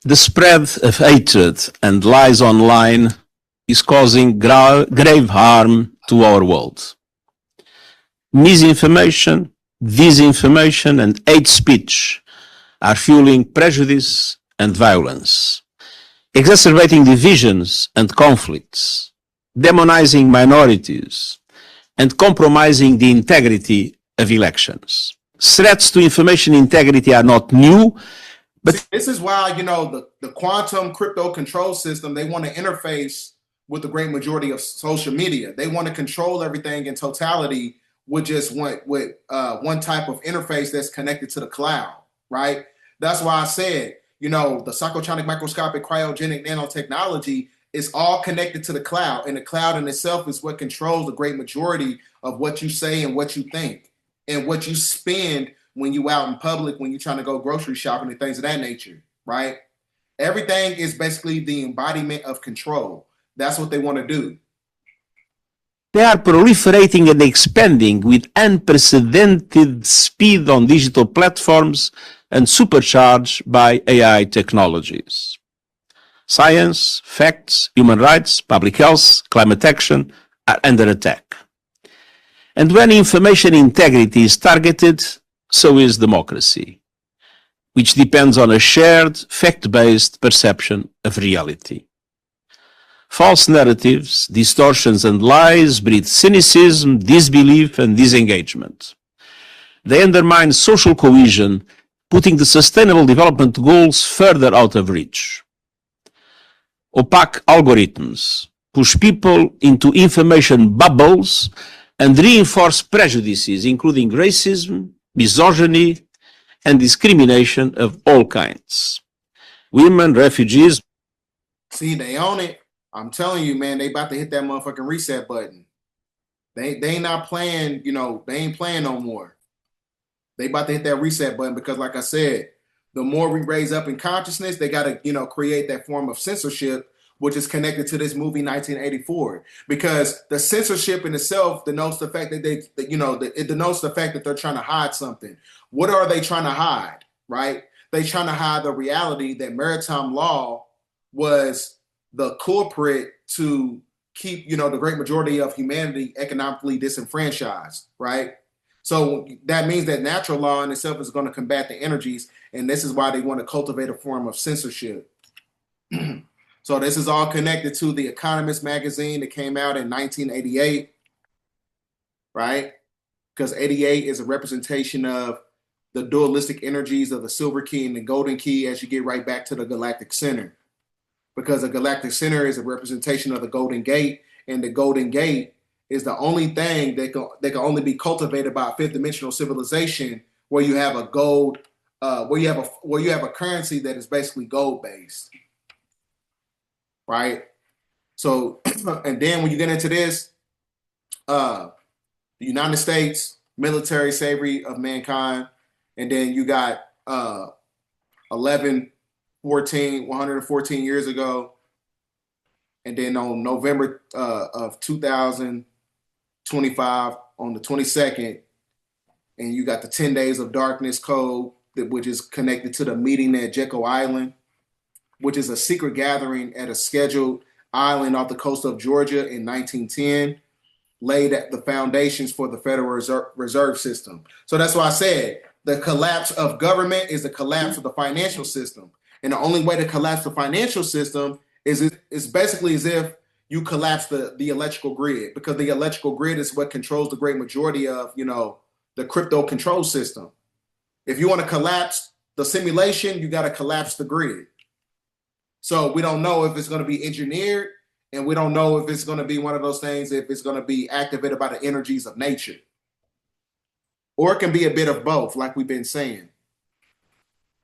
The spread of hatred and lies online is causing grave harm to our world. Misinformation, disinformation, and hate speech are fueling prejudice and violence, exacerbating divisions and conflicts, demonizing minorities, and compromising the integrity of elections. Threats to information integrity are not new, but this is why, you know, the quantum crypto control system, they want to interface with the great majority of social media. They want to control everything in totality with just one type of interface that's connected to the cloud, right? That's why I said, the psychotronic microscopic cryogenic nanotechnology is all connected to the cloud, and the cloud in itself is what controls the great majority of what you say and what you think and what you spend when you out in public, when you're trying to go grocery shopping and things of that nature, right? Everything is basically the embodiment of control. That's what they want to do. They are proliferating and expanding with unprecedented speed on digital platforms and supercharged by AI technologies. Science, facts, human rights, public health, climate action are under attack. And when information integrity is targeted, so is democracy, which depends on a shared, fact-based perception of reality. False narratives, distortions, and lies breed cynicism, disbelief, and disengagement. They undermine social cohesion, putting the Sustainable Development Goals further out of reach. Opaque algorithms push people into information bubbles and reinforce prejudices, including racism, misogyny, and discrimination of all kinds. Women, refugees. See, they own it. I'm telling you, man, they about to hit that motherfucking reset button. They ain't not playing, they ain't playing no more. They about to hit that reset button because, like I said, the more we raise up in consciousness, they got to, create that form of censorship, which is connected to this movie 1984. Because the censorship in itself denotes the fact that it denotes the fact that they're trying to hide something. What are they trying to hide, right? They trying to hide the reality that maritime law was the culprit to keep, the great majority of humanity economically disenfranchised, right? So that means that natural law in itself is going to combat the energies, and this is why they want to cultivate a form of censorship. So this is all connected to The Economist magazine that came out in 1988, right? Because 88 is a representation of the dualistic energies of the silver key and the golden key as you get right back to the galactic center. Because the galactic center is a representation of the Golden Gate, and the Golden Gate is the only thing that can only be cultivated by a fifth dimensional civilization where you have a gold, where you have a currency that is basically gold based, right? So, and then when you get into this, the United States military slavery of mankind, and then you got 114 years ago, and then on November of 2025, on the 22nd, and you got the 10 Days of Darkness Code, which is connected to the meeting at Jekyll Island, which is a secret gathering at a scheduled island off the coast of Georgia in 1910, laid at the foundations for the Federal Reserve System. So that's why I said the collapse of government is the collapse of the financial system. And the only way to collapse the financial system is basically as if you collapse the electrical grid, because the electrical grid is what controls the great majority of, the crypto control system. If you want to collapse the simulation, you got to collapse the grid. So we don't know if it's going to be engineered, and we don't know if it's going to be one of those things, if it's going to be activated by the energies of nature. Or it can be a bit of both, like we've been saying.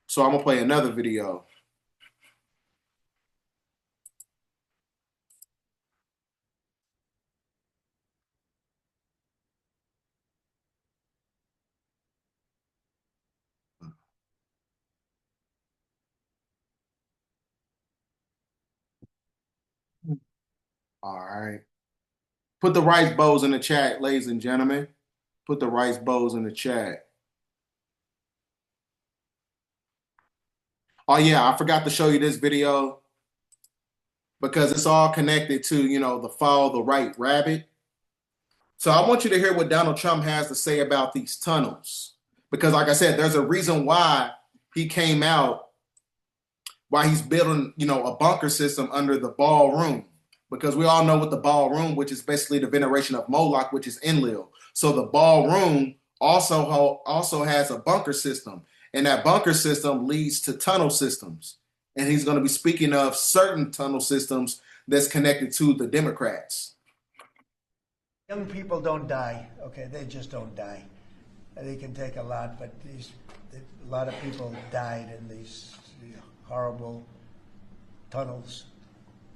So I'm going to play another video. All right. Put the rice bowls in the chat, ladies and gentlemen. Put the rice bowls in the chat. Oh, yeah, I forgot to show you this video because it's all connected to, the Follow the Right Rabbit. So I want you to hear what Donald Trump has to say about these tunnels. Because like I said, there's a reason why he came out, why he's building, a bunker system under the ballroom. Because we all know what the ballroom, which is basically the veneration of Moloch, which is Enlil. So the ballroom also has a bunker system. And that bunker system leads to tunnel systems. and he's going to be speaking of certain tunnel systems that's connected to the Democrats. Young people don't die, okay? They just don't die. They can take a lot, but a lot of people died in these horrible tunnels.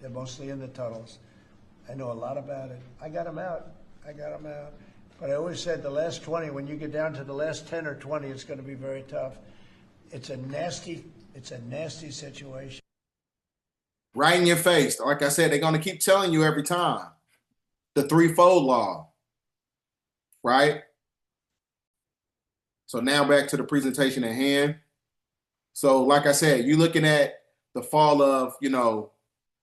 They're mostly in the tunnels. I know a lot about it. I got them out. But I always said the last 20, when you get down to the last 10 or 20, it's going to be very tough. It's a nasty situation. Right in your face. Like I said, they're going to keep telling you every time. The threefold law. Right? So now back to the presentation at hand. So like I said, you're looking at the fall of,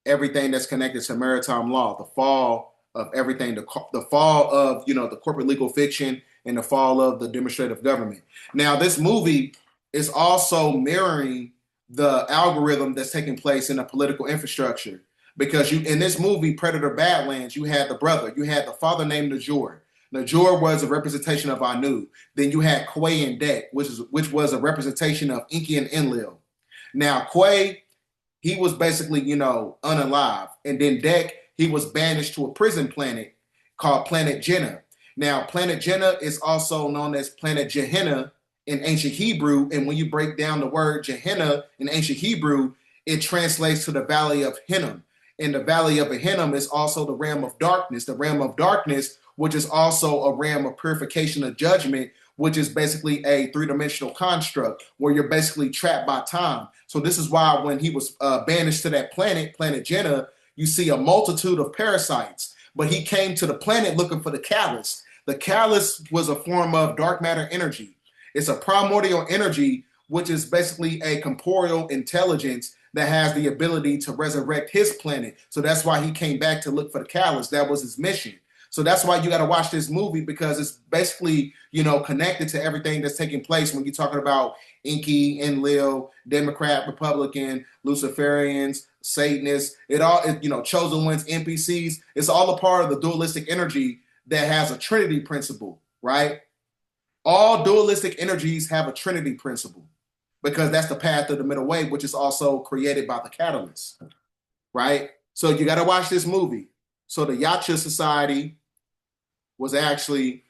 everything that's connected to maritime law, the fall of everything, the fall of, the corporate legal fiction, and the fall of the demonstrative government. Now, this movie is also mirroring the algorithm that's taking place in the political infrastructure, because in this movie, Predator Badlands, you had the brother, you had the father named Najor. Najor was a representation of Anu. Then you had Quay and Dek, which was a representation of Enki and Enlil. Now, Quay, he was basically, unalive. And then Dek, he was banished to a prison planet called Planet Jenna. Now, Planet Jenna is also known as Planet Gehenna in ancient Hebrew. And when you break down the word Gehenna in ancient Hebrew, it translates to the Valley of Hinnom. And the Valley of Hinnom is also the realm of darkness. The realm of darkness, which is also a realm of purification of judgment, which is basically a three-dimensional construct where you're basically trapped by time. So this is why when he was banished to that planet, Planet Jenna, you see a multitude of parasites. But he came to the planet looking for the callus. The callus was a form of dark matter energy. It's a primordial energy, which is basically a corporeal intelligence that has the ability to resurrect his planet. So that's why he came back to look for the callus. That was his mission. So that's why you got to watch this movie, because it's basically, connected to everything that's taking place when you're talking about Enki, Enlil, Democrat, Republican, Luciferians, Satanists, chosen ones, NPCs. It's all a part of the dualistic energy that has a Trinity principle, right? All dualistic energies have a Trinity principle, because that's the path of the middle way, which is also created by the catalyst, right? So you got to watch this movie. So the Yacha Society was actually,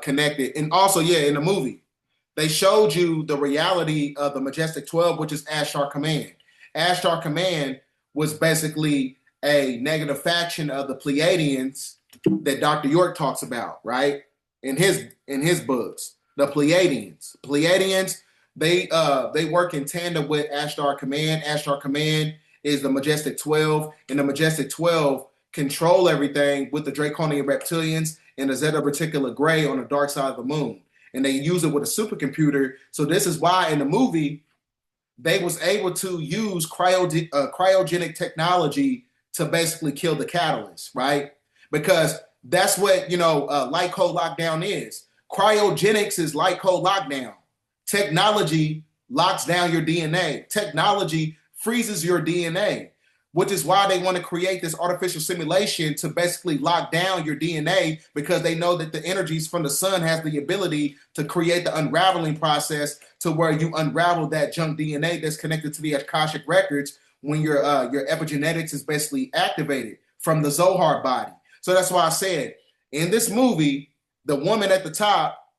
connected. And also, in the movie, they showed you the reality of the Majestic 12, which is Ashtar Command. Ashtar Command was basically a negative faction of the Pleiadians that Dr. York talks about, right? In his books, the Pleiadians. Pleiadians, they work in tandem with Ashtar Command. Ashtar Command is the Majestic 12, and the Majestic 12 control everything with the Draconian reptilians and the Zeta Reticula Gray on the dark side of the moon. And they use it with a supercomputer. So this is why in the movie, they was able to use cryogenic technology to basically kill the catalyst, right? Because that's what, light code lockdown is. Cryogenics is light code lockdown. Technology locks down your DNA. Technology freezes your DNA, which is why they want to create this artificial simulation to basically lock down your DNA, because they know that the energies from the sun has the ability to create the unraveling process to where you unravel that junk DNA that's connected to the Akashic records when your epigenetics is basically activated from the Zohar body. So that's why I said in this movie, the woman at the top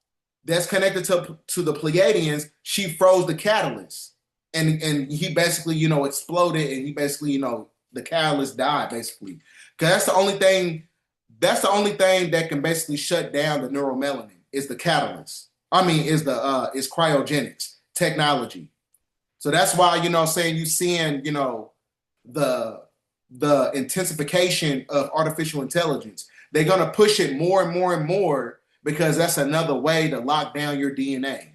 that's connected to the Pleiadians, she froze the catalyst. And he basically, exploded, and he basically, the catalyst died, basically. Because that's the only thing that can basically shut down the neuromelanin is the catalyst. Is cryogenics technology. So that's why, you seeing, the intensification of artificial intelligence. They're going to push it more and more and more, because that's another way to lock down your DNA,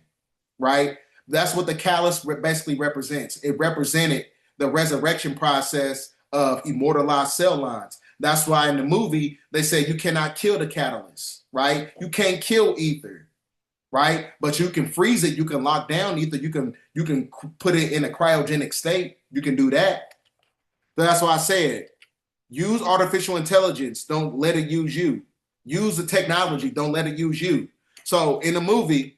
right? That's what the callus basically represents. It represented the resurrection process of immortalized cell lines. That's why in the movie, they say you cannot kill the catalyst, right? You can't kill ether, right? But you can freeze it. You can lock down ether. You can put it in a cryogenic state. You can do that. So that's why I said, use artificial intelligence. Don't let it use you. Use the technology. Don't let it use you. So in the movie,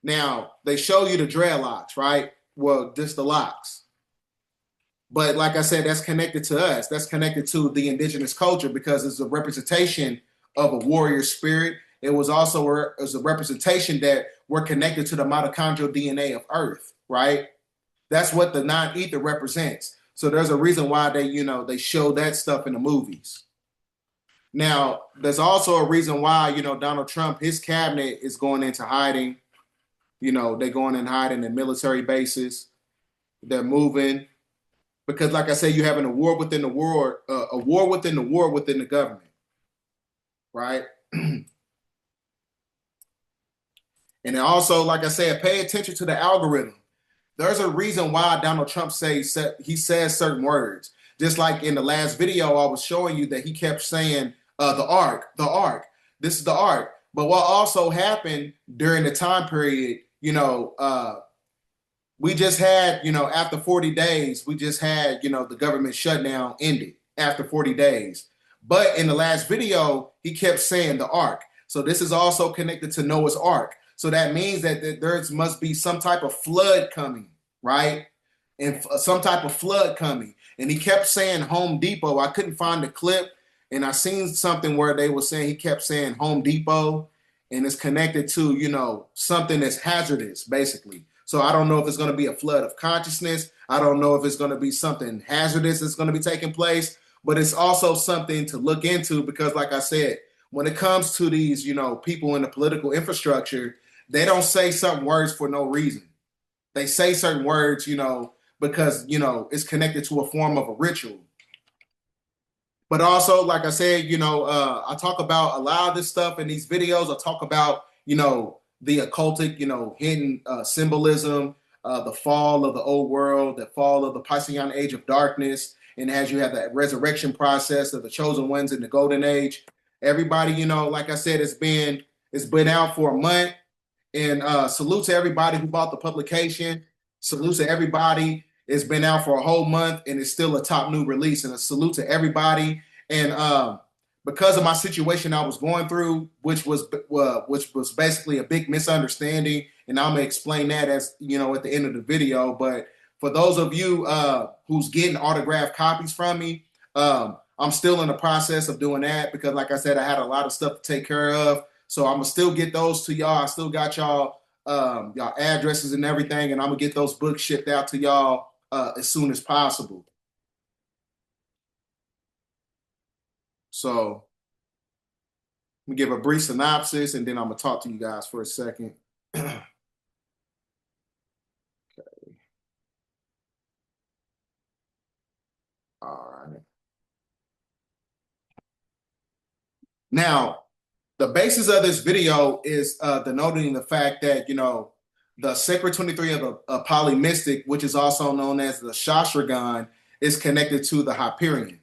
Now, they show you the dreadlocks, right? Well, just the locks. But like I said, that's connected to us. That's connected to the indigenous culture because it's a representation of a warrior spirit. It was also a representation that we're connected to the mitochondrial DNA of Earth, right? That's what the non-ether represents. So there's a reason why they show that stuff in the movies. Now, there's also a reason why, Donald Trump, his cabinet is going into hiding. They're going in hiding in military bases. They're moving. Because like I said, you're having a war within the war, a war within the war within the government, right? And then also, like I said, pay attention to the algorithm. There's a reason why Donald Trump says certain words. Just like in the last video, I was showing you that he kept saying the ark. This is the ark. But what also happened during the time period, we just had, after 40 days, we just had, the government shutdown ended after 40 days. But in the last video, he kept saying the ark. So this is also connected to Noah's Ark. So that means that there must be some type of flood coming, right? And some type of flood coming. And he kept saying Home Depot. I couldn't find the clip. And I seen something where they were saying, he kept saying Home Depot. And it's connected to, something that's hazardous, basically. So I don't know if it's going to be a flood of consciousness. I don't know if it's going to be something hazardous that's going to be taking place. But it's also something to look into because, like I said, when it comes to these, people in the political infrastructure, they don't say certain words for no reason. They say certain words, because, it's connected to a form of a ritual. But also, like I said, I talk about a lot of this stuff in these videos. I talk about, the occultic, hidden symbolism, the fall of the old world, the fall of the Piscean age of darkness. And as you have that resurrection process of the chosen ones in the golden age, everybody, like I said, it's been out for a month. And salute to everybody who bought the publication. Salute to everybody. It's been out for a whole month and it's still a top new release. And a salute to everybody. And because of my situation I was going through, which was basically a big misunderstanding, and I'm gonna explain that as at the end of the video. But for those of you who's getting autographed copies from me, I'm still in the process of doing that because, like I said, I had a lot of stuff to take care of. So I'm gonna still get those to y'all. I still got y'all addresses and everything, and I'm gonna get those books shipped out to y'all as soon as possible. So let me give a brief synopsis, and then I'm gonna talk to you guys for a second. Okay. All right. Now, the basis of this video is denoting the fact that, the Sacred 23 of the Pali Mystic, which is also known as the Shastragan, is connected to the Hyperion.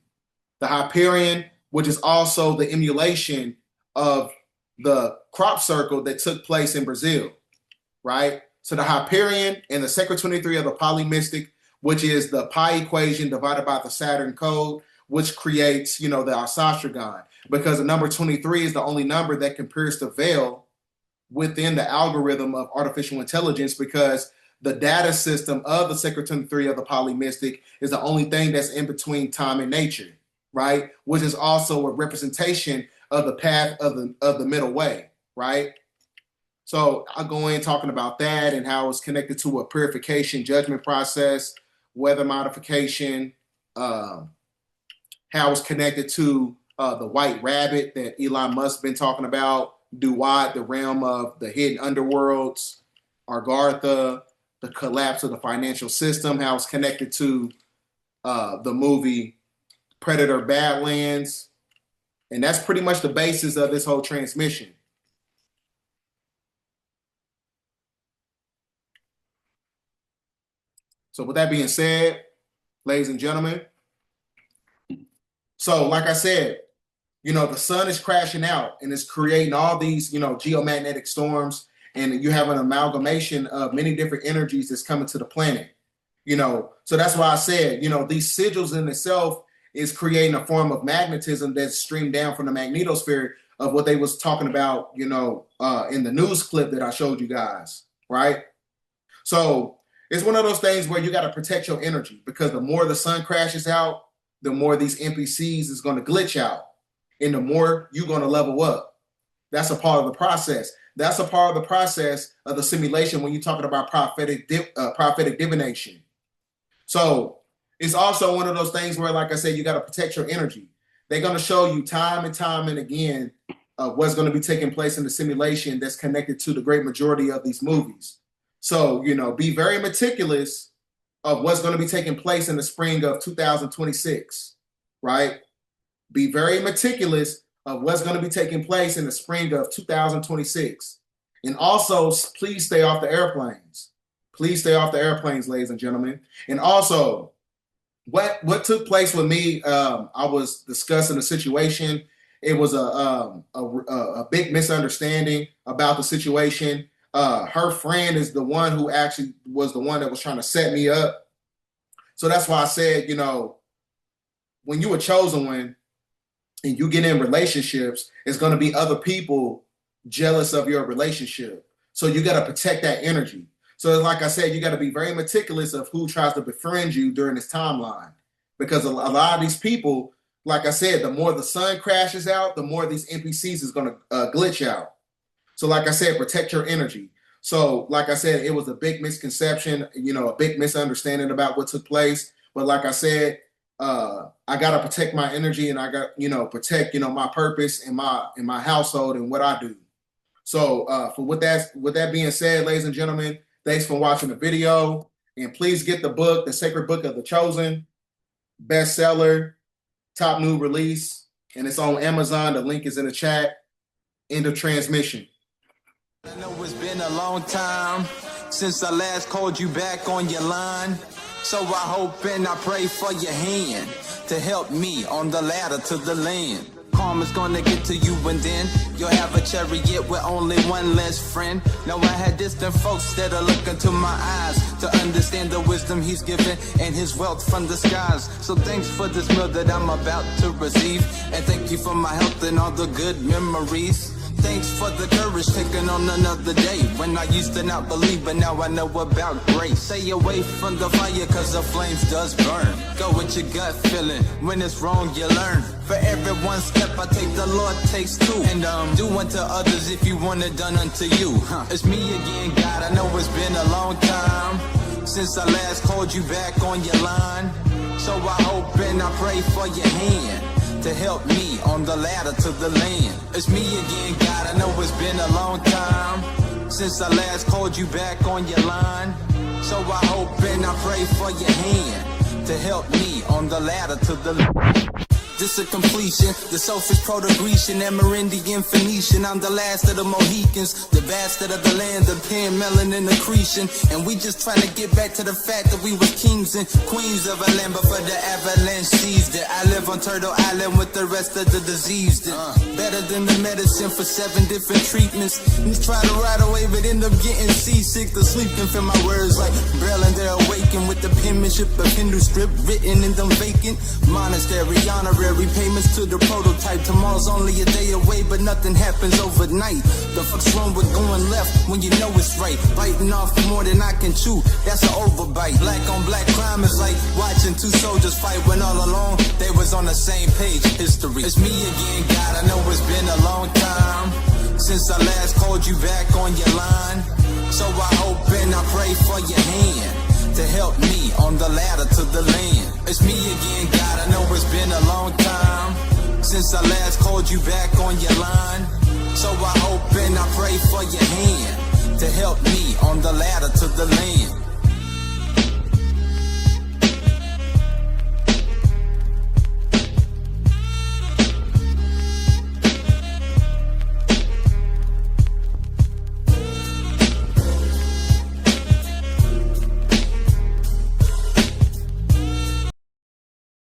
The Hyperion, which is also the emulation of the crop circle that took place in Brazil, right? So the Hyperion and the Sacred 23 of the Pali Mystic, which is the pi equation divided by the Saturn code, which creates, the Shastragan. Because the number 23 is the only number that can pierce the veil within the algorithm of artificial intelligence, because the data system of the Sacred 23 of the Pali Mystic is the only thing that's in between time and nature, right? Which is also a representation of the path of the middle way, right? So I'll go in talking about that and how it's connected to a purification judgment process, weather modification, how it's connected to the white rabbit that Elon Musk's been talking about, Duat, the realm of the hidden underworlds, Argartha, the collapse of the financial system, how it's connected to the movie Predator Badlands. And that's pretty much the basis of this whole transmission. So with that being said, ladies and gentlemen, so like I said, the sun is crashing out and it's creating all these, geomagnetic storms, and you have an amalgamation of many different energies that's coming to the planet, So that's why I said, these sigils in itself is creating a form of magnetism that's streamed down from the magnetosphere of what they was talking about, in the news clip that I showed you guys. right? So it's one of those things where you got to protect your energy, because the more the sun crashes out, the more these NPCs is going to glitch out, and the more you're going to level up. That's a part of the process. That's a part of the process of the simulation when you're talking about prophetic divination. So it's also one of those things where, like I said, you got to protect your energy. They're going to show you time and again what's going to be taking place in the simulation that's connected to the great majority of these movies. So, you know, be very meticulous of what's going to be taking place in the spring of 2026, right? Be very meticulous of what's going to be taking place in the spring of 2026. And also, please stay off the airplanes. Please stay off the airplanes, ladies and gentlemen. And also, what took place with me, I was discussing a situation. It was a big misunderstanding about the situation. Her friend is the one who actually was the one that was trying to set me up. So that's why I said, you know, when you a chosen one and you get in relationships, it's going to be other people jealous of your relationship. So you got to protect that energy. So like I said, you got to be very meticulous of who tries to befriend you during this timeline, because a lot of these people, like I said, the more the sun crashes out, the more these NPCs is going to glitch out. So like I said, protect your energy. So like I said, it was a big misconception, you know, a big misunderstanding about what took place. But like I said, I got to protect my energy, and I got, you know, protect, you know, my purpose in my household and what I do. So with that being said, ladies and gentlemen, thanks for watching the video, and please get the book, The Sacred Book of the Chosen, bestseller, top new release, and it's on Amazon. The link is in the chat. End of transmission. I know it's been a long time since I last called you back on your line, so I hope and I pray for your hand to help me on the ladder to the land. Karma's gonna get to you, and then you'll have a chariot with only one less friend. Now I had distant folks that are looking to my eyes to understand the wisdom he's given and his wealth from the skies. So thanks for this meal that I'm about to receive, and thank you for my health and all the good memories. Thanks for the courage taking on another day, when I used to not believe, but now I know about grace. Stay away from the fire, cause the flames does burn. Go with your gut feeling, when it's wrong you learn. For every one step I take, the Lord takes two. And do unto others if you want it done unto you. It's me again, God, I know it's been a long time since I last called you back on your line. So I hope and I pray for your hand to help me on the ladder to the land. It's me again, God, I know it's been a long time since I last called you back on your line. So I hope and I pray for your hand to help me on the ladder to the land. This a completion, the selfish proto-Grecian, Amerindian, Phoenician. I'm the last of the Mohicans, the bastard of the land, the pen, melanin, accretion. And we just trying to get back to the fact that we was kings and queens of a land before the avalanche seized it. I live on Turtle Island with the rest of the diseased. Better than the medicine for 7 different treatments. You try to ride away but end up getting seasick. The sleep can feel my words like Braille, and they're awakened with the penmanship of Hindu script written in them vacant monastery honorary payments to the prototype. Tomorrow's only a day away, but nothing happens overnight. The fuck's wrong with going left when you know it's right? Biting off more than I can chew, that's an overbite. Black on black crime is like watching 2 soldiers fight when all along they was on the same page. History. It's me again, God, I know it's been a long time since I last called you back on your line. So I hope and I pray for your hand to help me on the ladder to the land. It's me again, God, I know it's been a long time since I last called you back on your line. So I hope and I pray for your hand to help me on the ladder to the land.